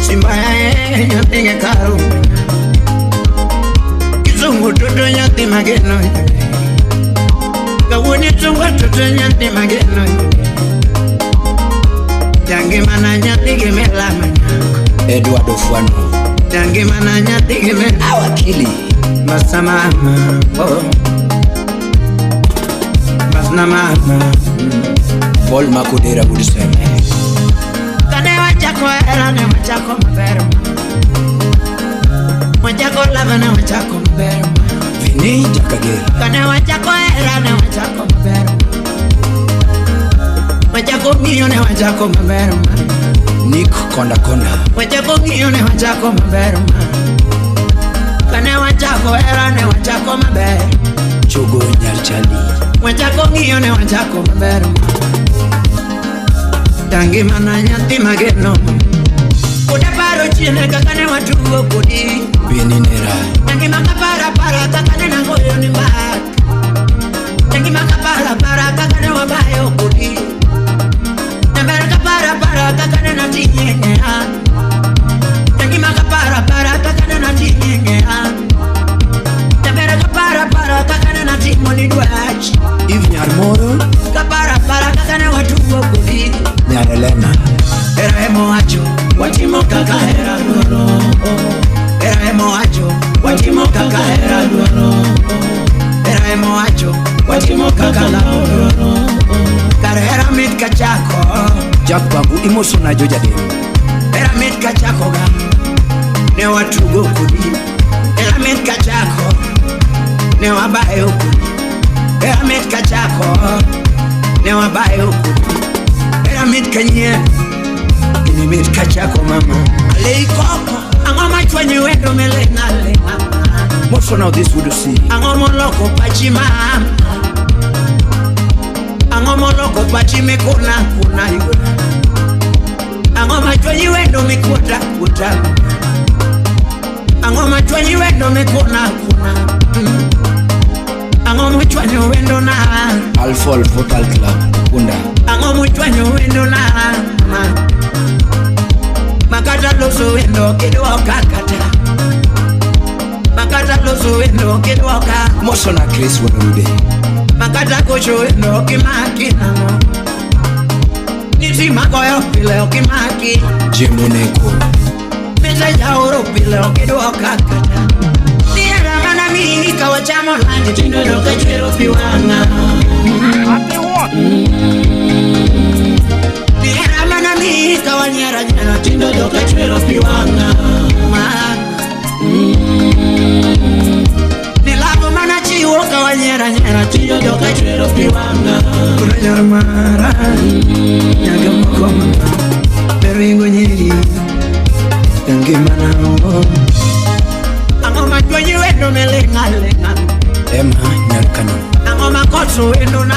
Simbaya caro. Kizungu toto nyati mageno, kawuni tunga toto nyati mageno. Jange mana nyati gemela manyako. Eduardo Fuano. Jange mana nyati gemela awakili. Masama oh. Masna mama. Paul Makudera would say. Kane wachako era ne wachako maber. Wachako lava ne wachako maber. Vini Jakagera. Kane wachako era ne wachako maber. Wachako ng'iyo ne wachako maber. Nick Konda Konda. Wachako ng'iyo ne wachako maber. Kane wachako era ne wachako maber. Chogo Nyarchali. Wachako ng'iyo ne wachako maber. Tangi mana nyanti mageno. Kuda paro chine kakane watugo kudi. Bini nera. Tangi maka para kakane nangoyo ni mbak. Tangi maka para kakane wabayo kudi. Nembereka para kakane nati nyenge ha. Tangi maka para kakane nati nyenge ha. Nembereka para kakane nati moni dwach. If Nyarmoro. Kapara kakane watugo kudi. Nyarelena. Era emo acho, watimo kaka era duoro. Era emo acho, watimo kaka era duoro. Era emo acho, watimo kaka la duoro. Karera mit kachako. Jack Babu imoso na joja de. Era mit kachako ga. Ne watugo kudi. Era mit kachako. Ne wabayo kudi. Era mit kachako. Ne wabayo kudi. Era mit kanye. Ini mit kachako mama. Aleikoko. Angoma chwenye wendo melenga lenga. Most for now this would see. Angoma loko pachima. Angoma loko pachime kuna yura. Angoma chwenye wendo mikuta kuta. Angoma chwenye wendo mikuna. Angoma chwenye wendo na. Alfol Football Club Kunda. Angoma chwenye wendo na. Makata loso wendo kidwa kakata. Makata loso wendo kidwa ka. Moso na Chris Wanude. Makata kocho wendo kimaki namo. Nisi makoyo pile okimaki. Jemoneko. Misa jauro pile kidwa kakata. Tiara mana mingi kawachamo lanji tindo doka chwero piwana. Tiara mana mingi kawanyera jana tindo doka chwero piwana. Nilago mana chiwo kawanyera tindo doka chwero piwana. Kuna nyarmara nyaga mokoma Beringo nyeri Yangi mana ngo Angoma chwenye wendo melenga. Emma Nyarkano. Angoma koso wendo na.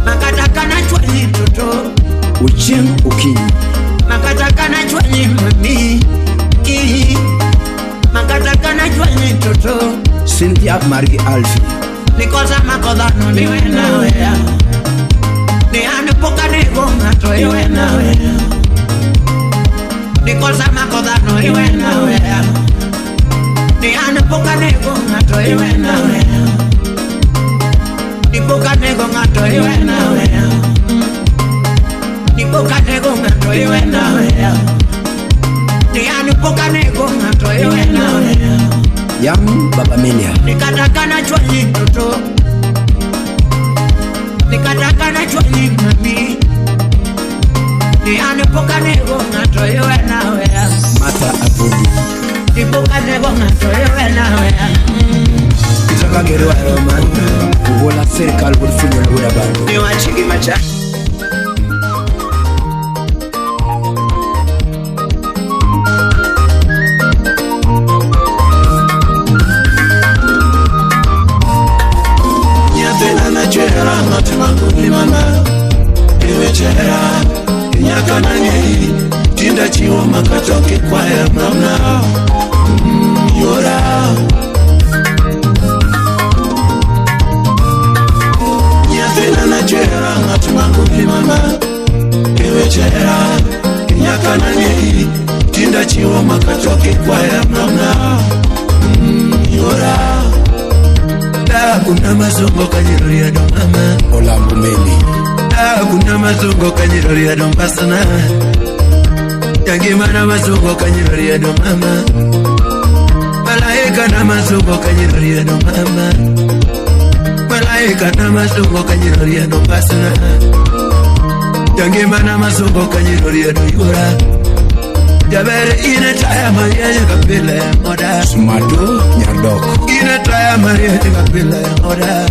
Makata kana chwenye toto. Uchim Ukinyi. Makata kana chwenye mami. Makata kana chwenye toto. Cynthia Margi Alfi. Nikosa makodano ni wena wea. Ni anupoka nego ngato iwe na wea. Nikosa makodano iwe na wea. Ni anupoka nego ngato iwe na wea. Nipoka nego ngato iwe na wea. Nipoka nego ngato iwe na wea. Ni anupoka nego ngato iwe na wea. Young Baba Melia. Nikatakana chwanyi toto. Nikatakana chwanyi mami. Ni anupoka nego ngato iwe na wea. Mata Abundi. Nipoka nego ngato iwe na wea. Kitaka gero wa Roman. Uwola serikali kufunyo na uda bandu. Ni wachigi macha. makachoki kwaya mama yora nyathina na chera ng'at mangugi mama ewe chera nyaka nang'eyi tinda chiwo makachoki kwaya mama yora da kuna mazongo kanyiroria do mama Olambo meli da kuna mazongo kanyiroria do mbasana Yangi na mazongo kanyiroria do mama Malaika na mazongo kanyiroria do mama Malaika na mazongo kanyiroria do mbasana Yangi na mazongo kanyiroria do yura Jabere ine taya maria kapile moda Sumato nyardok ine taya maria kapile moda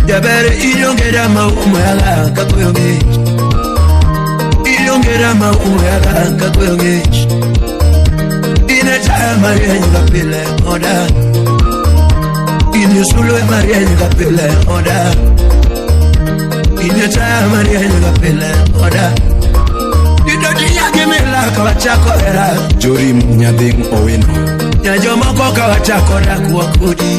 Jabere inyongera maumu yala kakoyonge inyongera maumu yala kakoyonge ine taya maria kapile moda ine sulu maria kapile moda ine taya maria kapile moda Kawachako era Jorim nyading owino Nyajomoko kawachako raku wakudi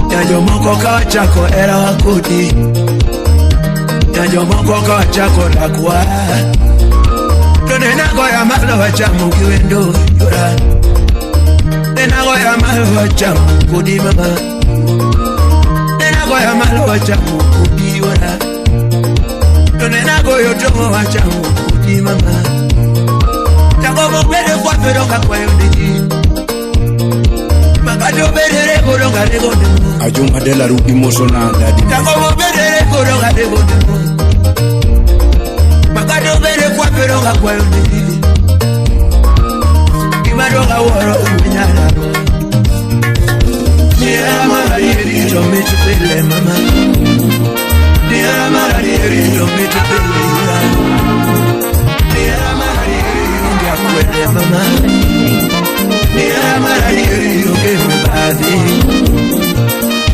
Nyajomoko kawachako era wakudi Nyajomoko kawachako raku wa Nenago ya malo wachamu kiwendo yura Nenago ya malo wachamu kudi mama Nenago ya malo wachamu kudi yura Nenago yotomo wachamu kudi mama Jagomo bede kwa pedoka kwa yondiji Magajo bedere kodoka degodemo Ajuma dela rudi mosona dadi Jagomo bedere kodoka degodemo Magajo bede kwa pedoka kwa yondiji Imadoka woro umenyana Niera mara yeri jombe chupele mama Niera mara yeri jombe chupele yura Niera mara yeri kwele mama Niera mara yeri yoke mbadi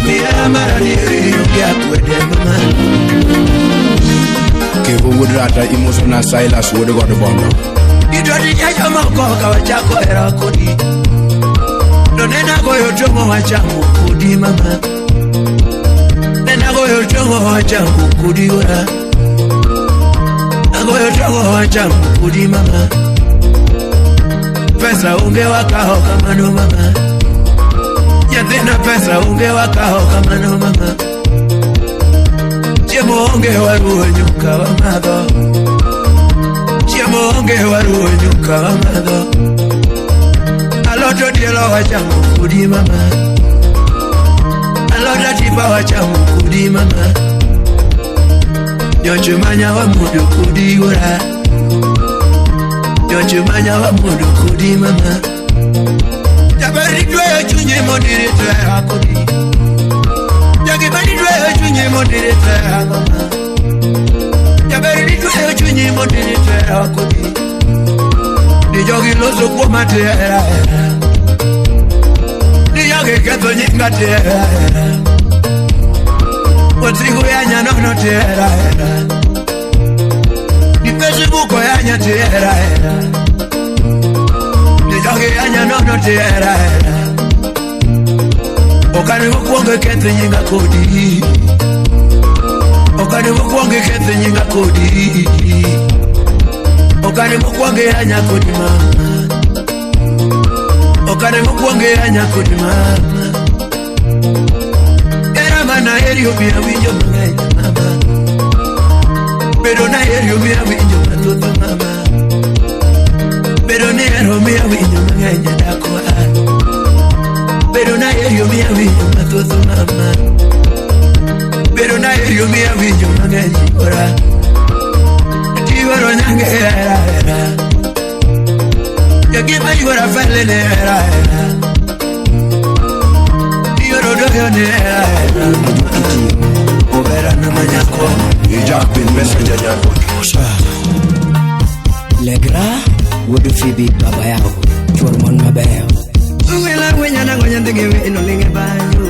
Niera mara yeri yoke kwele mama Ke wudrata imosona Silas wodo godo bondo Idodi ya moko kawachako era kodi Nena goyo tomo wachamu kodi mama Nena goyo tomo wachamu kodi ora Nagoyo tomo wachamu kodi mama Pesa unge wakao kama no mama Yathina pesa unge wakao kama no mama Chiemo unge waruo nyuka wa madho Chiemo unge waruo nyuka wa madho Aloto dielo wachamu kudi mama Alota tipa wachamu kudi mama Nyonchumanya wa mudu kudi ura Nyonchumanya wa mudu kudi mama Jabari dweyo chunye mondiri tera kudi Jagibari dweyo chunye mondiri tera mama Jabari dweyo chunye mondiri tera kudi Nijogi loso kwa matera Nijogi keto nyinga tera Watigu ya nyanono tera Nipesibuko ya nya tera Nijogi ya nyanono tera Okani wakuonge keto nyinga kodi Okani wakuonge keto nyinga kodi Okane mukwange ya nyakodi mama Okane mukwange ya nyakodi mama Era mana eri obiya winjo mangenya mama Pero na eri obiya winjo matoto mama Pero na eri obiya winjo mangenya dakwa Pero na eri obiya winjo matoto mama Pero na eri obiya winjo mangenya ora Ivaro nyange era Yakipa ivara fele era Ivaro doyo era Obera na manyako Ijak bin messenger nyako Legra Wodu fibi baba yao Chormon mabeyo Uwela wenya na ngonya ndege weno linge banyo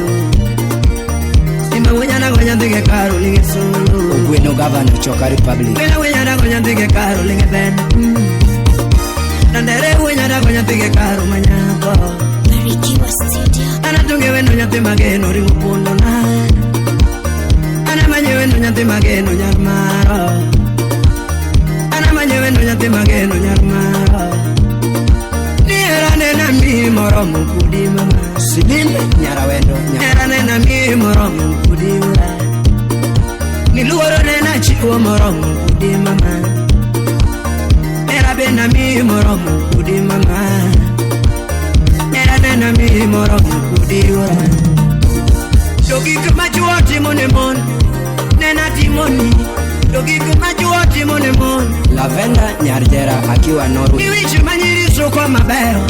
Ima wenya na ngonya ndege karo linge solo Gweno governor choka republic Wela wenya na ngonya ndege karo linge ben Nandere huenya da gonya tige karo manyako Barikiwa Studio. Anatunge wendo nyate mageno ringo pondo na Anamanye wendo nyate mageno nyarmaro Anamanye wendo nyate mageno nyarmaro Niera nena mi moro mukudi mama Sidile nyara wendo Niera nena mi moro mukudi mama Niluoro nena chiwo moro mukudi mama Niera bena mi moro mukudi mama Niera nena mi moro mukudi mama Dogi kuma juwa timone mon Nena timoni Dogi kuma juwa timone mon Lavenda nyarjera akiwa Norway. Niwichi manyiri suko mabeo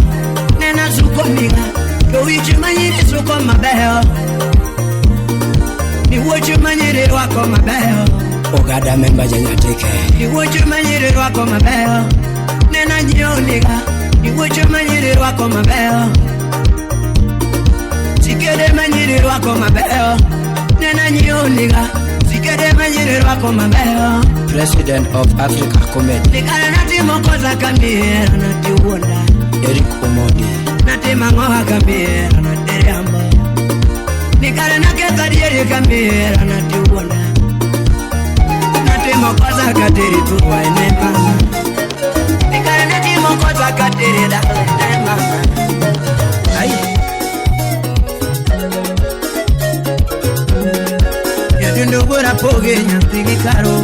Nena suko niga Niwichi manyiri suko mabeo Niwichi manyiri wako mabeo Ogada memba jenyatike. Niwichi manyiri wako mabeo Nena nyoniga Niwichi manyiri wako mabeo Sikede manyiri wako mabeo Nena nyoniga Sikede manyiri wako mabeo President of Africa Comedy. Nikala nati mokoza kambiera nati uonda Eric Omondi. Nati mangoha kambiera nati rambo Nikala nakeza dieri kambiera nati uonda Nati mokoza katiri tuwa ene mama Nikala nati mokoza katiri da ene mama Aye Yadundu gura poge nyampigi karo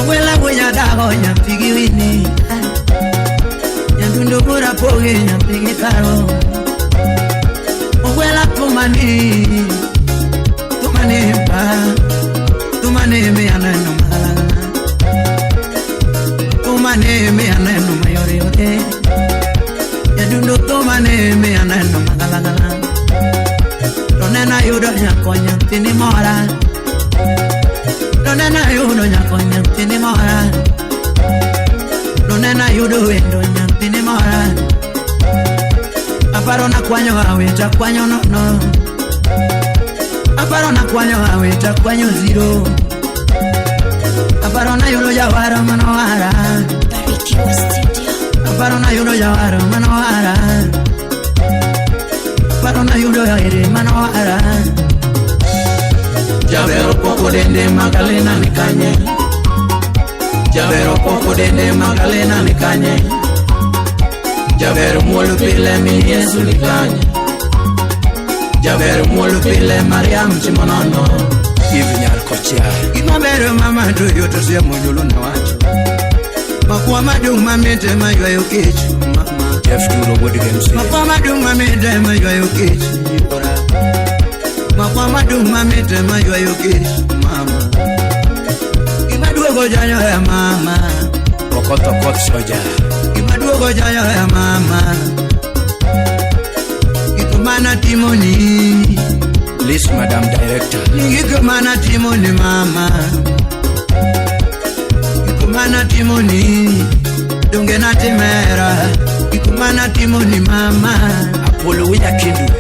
Wela bunya dago nyampigi wini Yadundu gura poge nyampigi karo Wela tumani pa Tumani me aneno malala Tumani me aneno mayori ote Yadundu tumani me aneno malala Nena yudo nyakonya tini mora Nena yudo nyakonya tini mora Nena yudo wendo nyantini mora Aparo na kwanyo awita kwanyo no Aparo na kwanyo awita kwanyo zero Aparo na yudo jawaro manowara Barikiwa Studio. Aparo na yudo jawaro manowara Aparo na yudo yairi manowara Javero poco dende Magdalena nikanye Javero poco dende Magdalena nikanye Javero mulu pile mi Yesu nikanye Javero mulu pile Mariam chimonono Hivi nyar kochia. Imabero mama do yoto siya monyolo na wacho Makuwa madung mamete maywa yokechi mama Jeff Duro Body Games. Makuwa madung mamete maywa yokechi Yora Makuwa madung mamete maywa yokechi mama Imaduogo janyo ya mama Okoto kot soja. Imaduogo janyo ya mama Ikumana timoni List Madam Director. Ikumana timoni mama Ikumana timoni Dunge na timera Ikumana timoni mama Apollo Wina Kindu.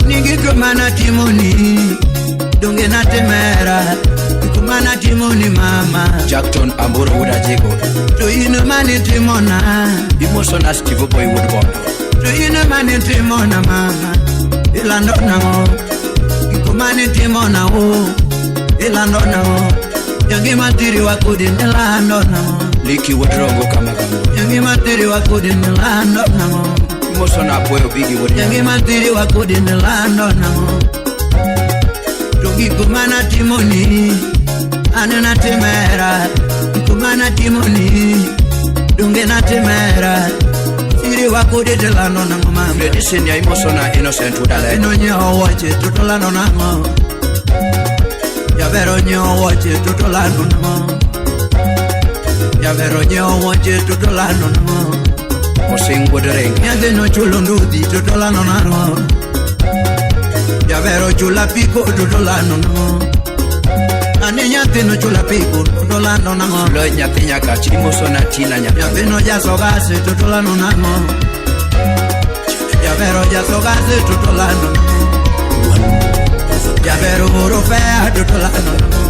Nigikumana timoni Dunge na timera Ikumana timoni mama Jackton Amburo Wuda Jego. To inu mani timona Emotion as Steve Boy Woodbound. To inu mani timona mama Ilando nango Ikumani timona o Ilando nango Yangi matiri wakudi nilando nango Liki Woodrongo Kamagambo. Yangi matiri wakudi nilando nango Emotion Apoyo Biggie Woody. Yangi matiri wakudi nilando nango Tugi kumana timoni Anena timera Kumana timoni Dunge na timera Siri wakudi nilando nango mama Medicine ya Emotion na Innocent Udale. Eno nyo wache tutolano nango Javero nyo wache tutolano nango Javero nyo wache tutolano nango Osing Woodring. Nyande no chulo ndudi tutolano nango Javero chula piko tutolano nango Ane nyate no chula piko tutolano nango Lo nyate nyakachi. Emotion na Tina nyakachi. Nyate no jaso gase tutolano nango Javero jaso gase tutolano nango Javero oro fea tutolano nango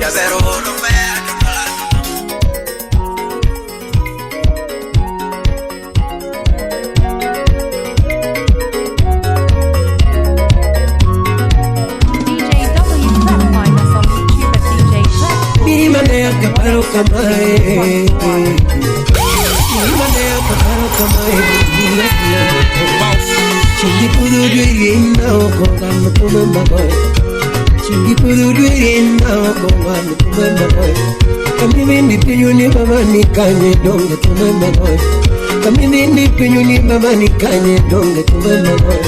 Javero oro fea tutolano nango kamae Imaneo kaparo kamae Chingi pudu dwirinda okongana kumemba boy Chingi pudu dwirinda okongana kumemba boy Kamimi pinyuni mama nikanye donge kumemba boy Kamimi pinyuni mama nikanye donge kumemba boy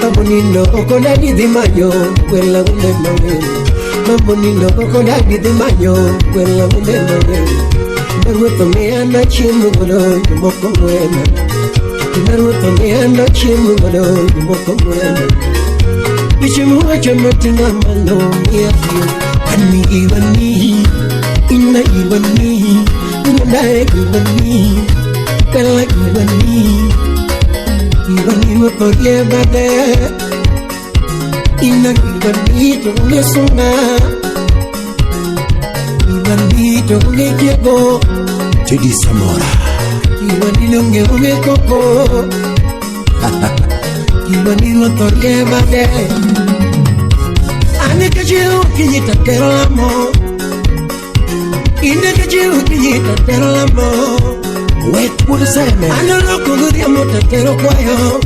Mambo nindo okona didi manyo kwela kumemba boy Mambo nindo okona didi manyo kwela kumemba boy Naruto meana chimu godo moko mwena Naruto meana chimu godo moko mwena Bichimu wacha matinga malo miafio Ani iwani Ina iwani Unandae iwani Kala iwani Iwani wapoye bade Ina iwani tunge sunga Iwani tunge kiego Teddy Samora Iwani nunge unge koko Iwani wapoye bade Ane kajiu kinyita tero lamo Inde kajiu kinyita tero lamo Wet pudaseme Ando loko gudia mota tero kwayo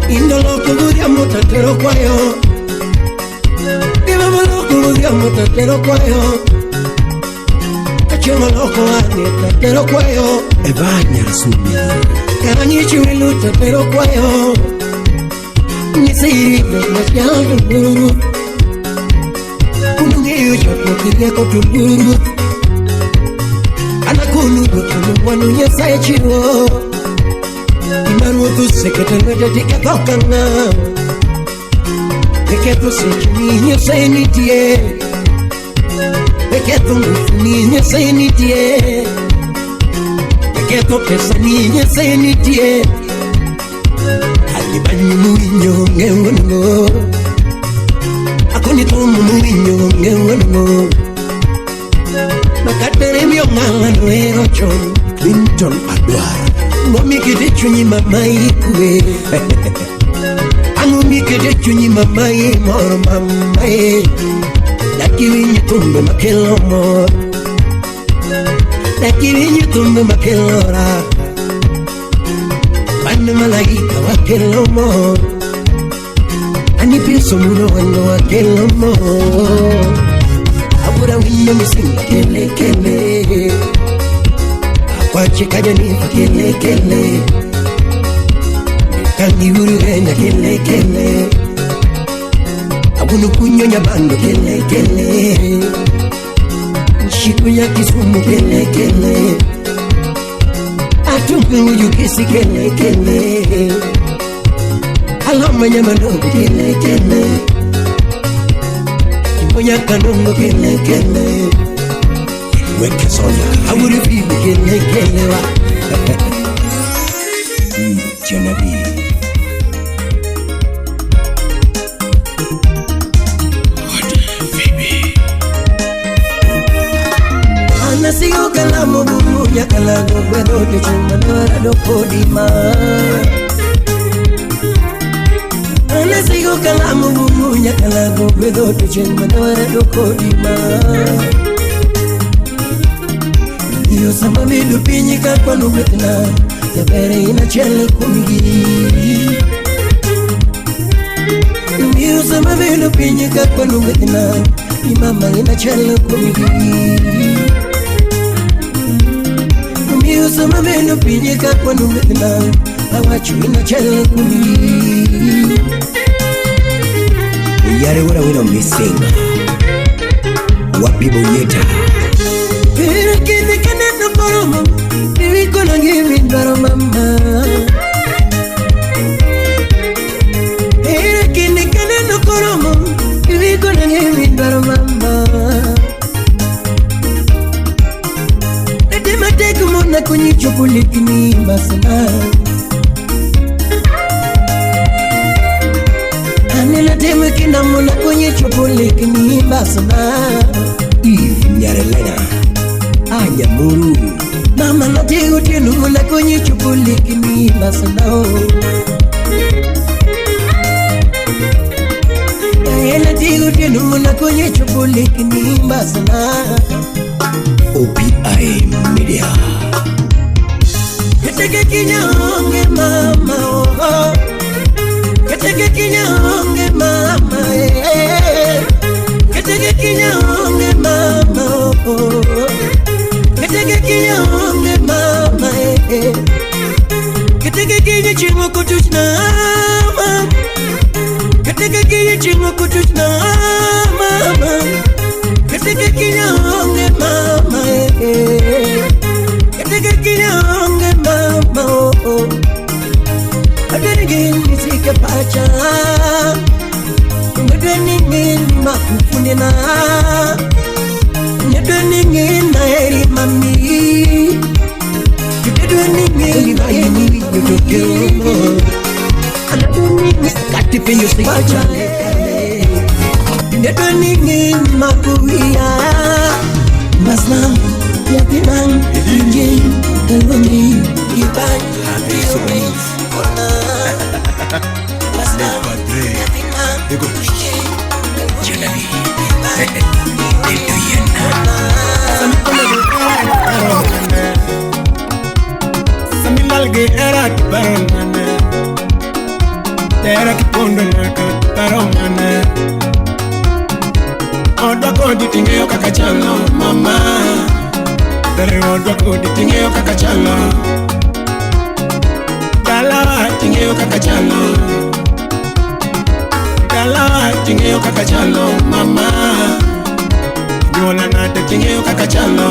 Indo loko gudia mota tero kwayo Diva loko gudia mota tero kwayo Kachimo loko ane tero kwayo Evanya sumi Kanyi chiwilu tero kwayo Nisiri Nashyalu guru Unungiyo chakmo kireko tuluru Anakunu kutu wanu nyesaye chiwo Imaru tu sekete nwete tika tokana Peketu sechini nyesaye nitie Peketu ngufuni nyesaye nitie Peketu pesa ni nyesaye nitie Halibanyu muinyo ngewango Akuni tomu muinyo ngewango Makatere mio ngala nuero chon Clinton Adwara Ngomi kede chunyi mama ikwe Angomi kede chunyi mama moro mama Laki winyi tumbe makelo mor Laki winyi tumbe makelo ra Bande malaika wakelo mor Ani piso muno wando wakelo mor Abura winno misinga kele kele Akwache kajanifa kele kele Kangi uru genya kele kele Abunu kunyo nyabando kele kele Nshiku ya kisumu kele kele Atumpe uyu kisi kele kele Alama nyamandogo kele kele Moya kanongo kele kele Weke soya Awuri bibi kele kele wa Janabi Anasigo kalamo bumunya kalago Bedo de chumanora do kodima Anasigo kalamu bumunya kalago Bedo de chumanora do kodima Iyo sama midu pinyi kakwa nubetina Yabere ina chele kumigi Iyo sama midu pinyi kakwa nubetina Imama ina chele kumigi Iyo sama midu pinyi kakwa nubetina Awachu ina chele kumigi Yare wura wino misinga Wapi boyeta Pero kene kene no poro mama Baby kono give it baro mama Pero kene kene no poro mama Baby kono give it baro mama Nete mate kumona kunyi chokolekini basana Anela teme kina mona kunyi chokolekini basana Eve Nyarelena Anya muru Mama na tego tenu muna konye chupuliki ni basanao Ela tego tenu muna konye chupuliki ni basana OPI Media. Keteke kinyonge mama oh. Keteke kinyonge mama Keteke kinyonge mama oh. Keteke kinyonge mama Keteke kinye chingo kutuchna Keteke kinye chingo kutuchna mama Keteke kinyonge mama Keteke kinyonge mama oh. Adenigin nisike pacha Adenigin makufundina Adenigin na eri mami Adenigin na eri yudoke Adenigin katipe yose pacha Adenigin makuya Masna yakinang Adenigin kalwani Iban Adenigin Samilal era barangane Tera kipondo naka barangane Odwa kodi tingeo kakachalo mama Tere odwa kodi tingeo kakachalo Dalawa tingeo kakachalo Dalawa tingeo kakachalo mama Nyola nate tingeo kakachalo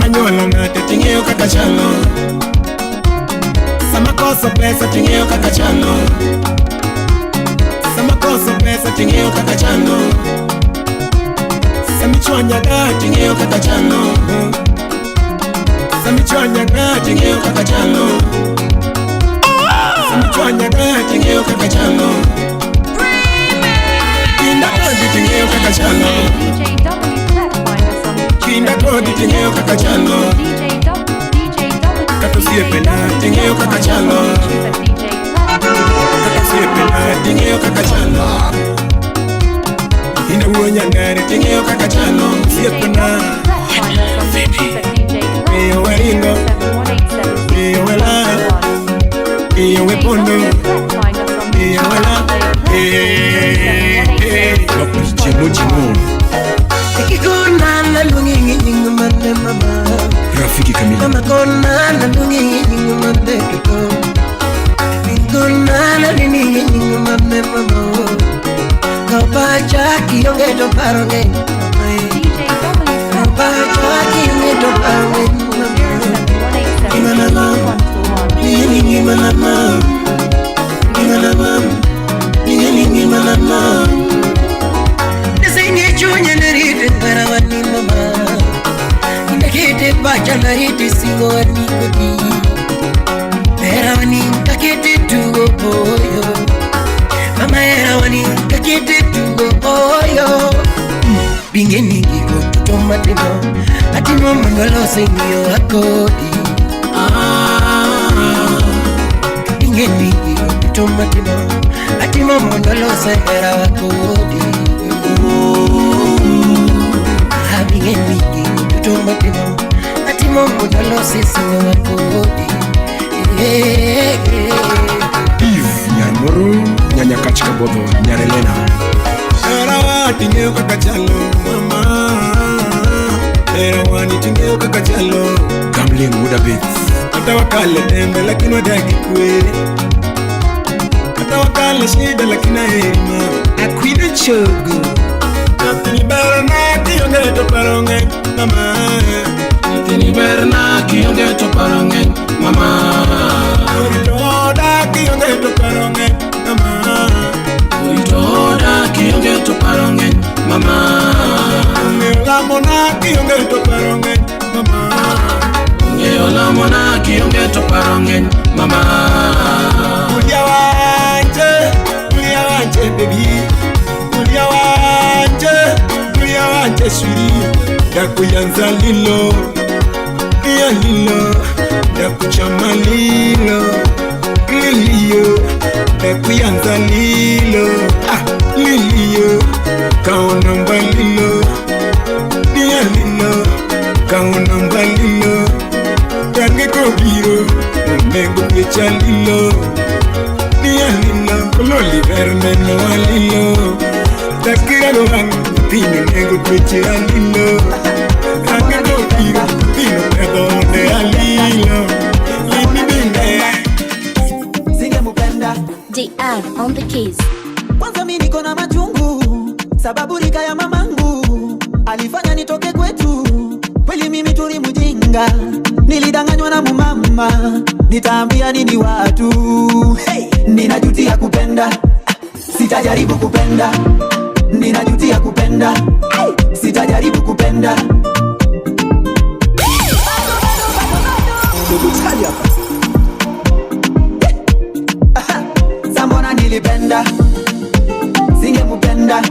Manyola nate tingeo kakachalo Sama koso pesa tingeo kakachalo Sama koso pesa tingeo kakachalo Sami chwanya da tingeo kakachalo Sami chwanya da tingeo kakachalo Sami chwanya da tingeo kakachalo Kinda kodi tingeo kakachalo Kinda kodi tingeo kakachalo Kato siye na tingeo kakachalo Kato siye na tingeo kakachalo Ina uonya ngare tingeo kakachalo siye na Eyo waringo Eyo wala Eyo wepondo Eyo wala Chemo chemo Kikuna na lungi nyingu mande mama Rafiki Kamila Mama kona na lungi nyingu mande kiko Kikuna na lungi nyingu mande mama Kapacha kiyonge to paronge Kapacha kiyonge to paronge Imana mama Imana mama Imana mama Imana mama Nisenye chunya nerite parawani mama Indakete bacha narite singo wani kodi Parawani kakete tugo boyo Mama erawani kakete tugo boyo Bingeni kiko tutomatimo Atimo mandolo sengiyo akodi Bingeni kiko tutomatimo Atimo mandolo sengiyo akodi Bingeni kiko tutomatimo Atimo mandolo sengiyo akodi Eve Nyanyoro Nyanya Kachika Bodo Nyarelena Erawa tingeo kakachalo mama Erawa ni tingeo kakachalo Kamling Muda Beats Kata wakale tembe lakini wadaki kwe Kata wakale shida lakini hema Akwina chogo Natini berna kiyonge to paronge mama Natini berna kiyonge to paronge mama Uritoda kiyonge to paronge mama Uritoda kiyonge to paronge mama Ungeola mona kiyonge to paronge mama Ungeola mona kiyonge to paronge mama Ulia wanje baby Ulia wanje suri Dakuyanza lilo Iya lilo Dakuchama lilo Liliyo Dakuyanza lilo Liliyo Kaonamba lilo Iya lilo chalilo ni alilo kololi vermeno alilo takira lo hang pino nego tuche alilo angendo pino pino pedo de alilo lini binde Singe mupenda JR on the keys. Kwanza mimi niko na machungu sababu rika ya mamangu alifanya nitoke kwetu. Kweli mimi tuli mjinga, nilidanganywa na mumama, nitaambia nini watu? Hey, ninajutia kupenda, sitajaribu kupenda. Ninajutia kupenda, hey, sitajaribu kupenda. Sambona nilipenda, singemupenda.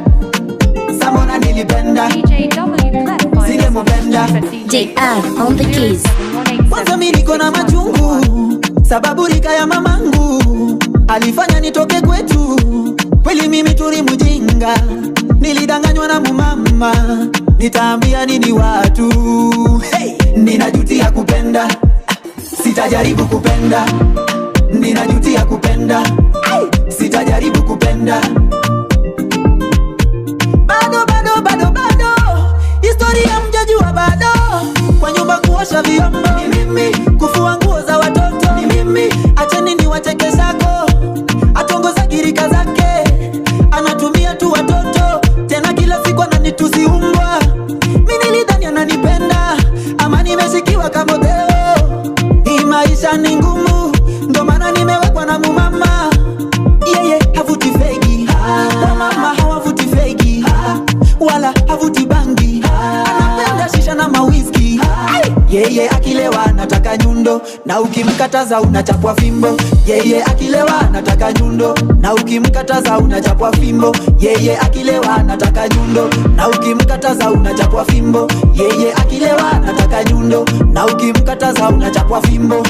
Sambona nilipenda, singemupenda. JR on the keys. Kwanza mimi niko na machungu sababu rika ya mamangu alifanya nitoke kwetu. Kweli mimi tuli mjinga, nilidanganywa na mumama, nitaambia nini watu? Hey, ninajutia kupenda, sitajaribu kupenda. Ninajutia kupenda, hey, sitajaribu kupenda. Bado historia mjajua bado. Kwa nyumba kuosha vyombo ni mimi, kufua nguo za watoto ni mimi. Acheni ni wacheke zako, atongoza girika zake, anatumia tu watoto, tena kila siku ananitusi umbwa. Mimi nilidhani ananipenda, ama nimesikiwa kama deo. Hii maisha ni ngumu, ndo maana nimewekwa na mumama. Yeye havuti fegi, mama hawavuti fegi, wala havuti bangi, anapenda shisha na mawiski. Yeye akilewa anataka nyundo, na ukimkataza unachapwa fimbo. Yeye akilewa anataka nyundo, na ukimkataza unachapwa fimbo. Yeye akilewa anataka nyundo, na ukimkataza unachapwa fimbo. Yeye akilewa anataka nyundo, na ukimkataza unachapwa fimbo.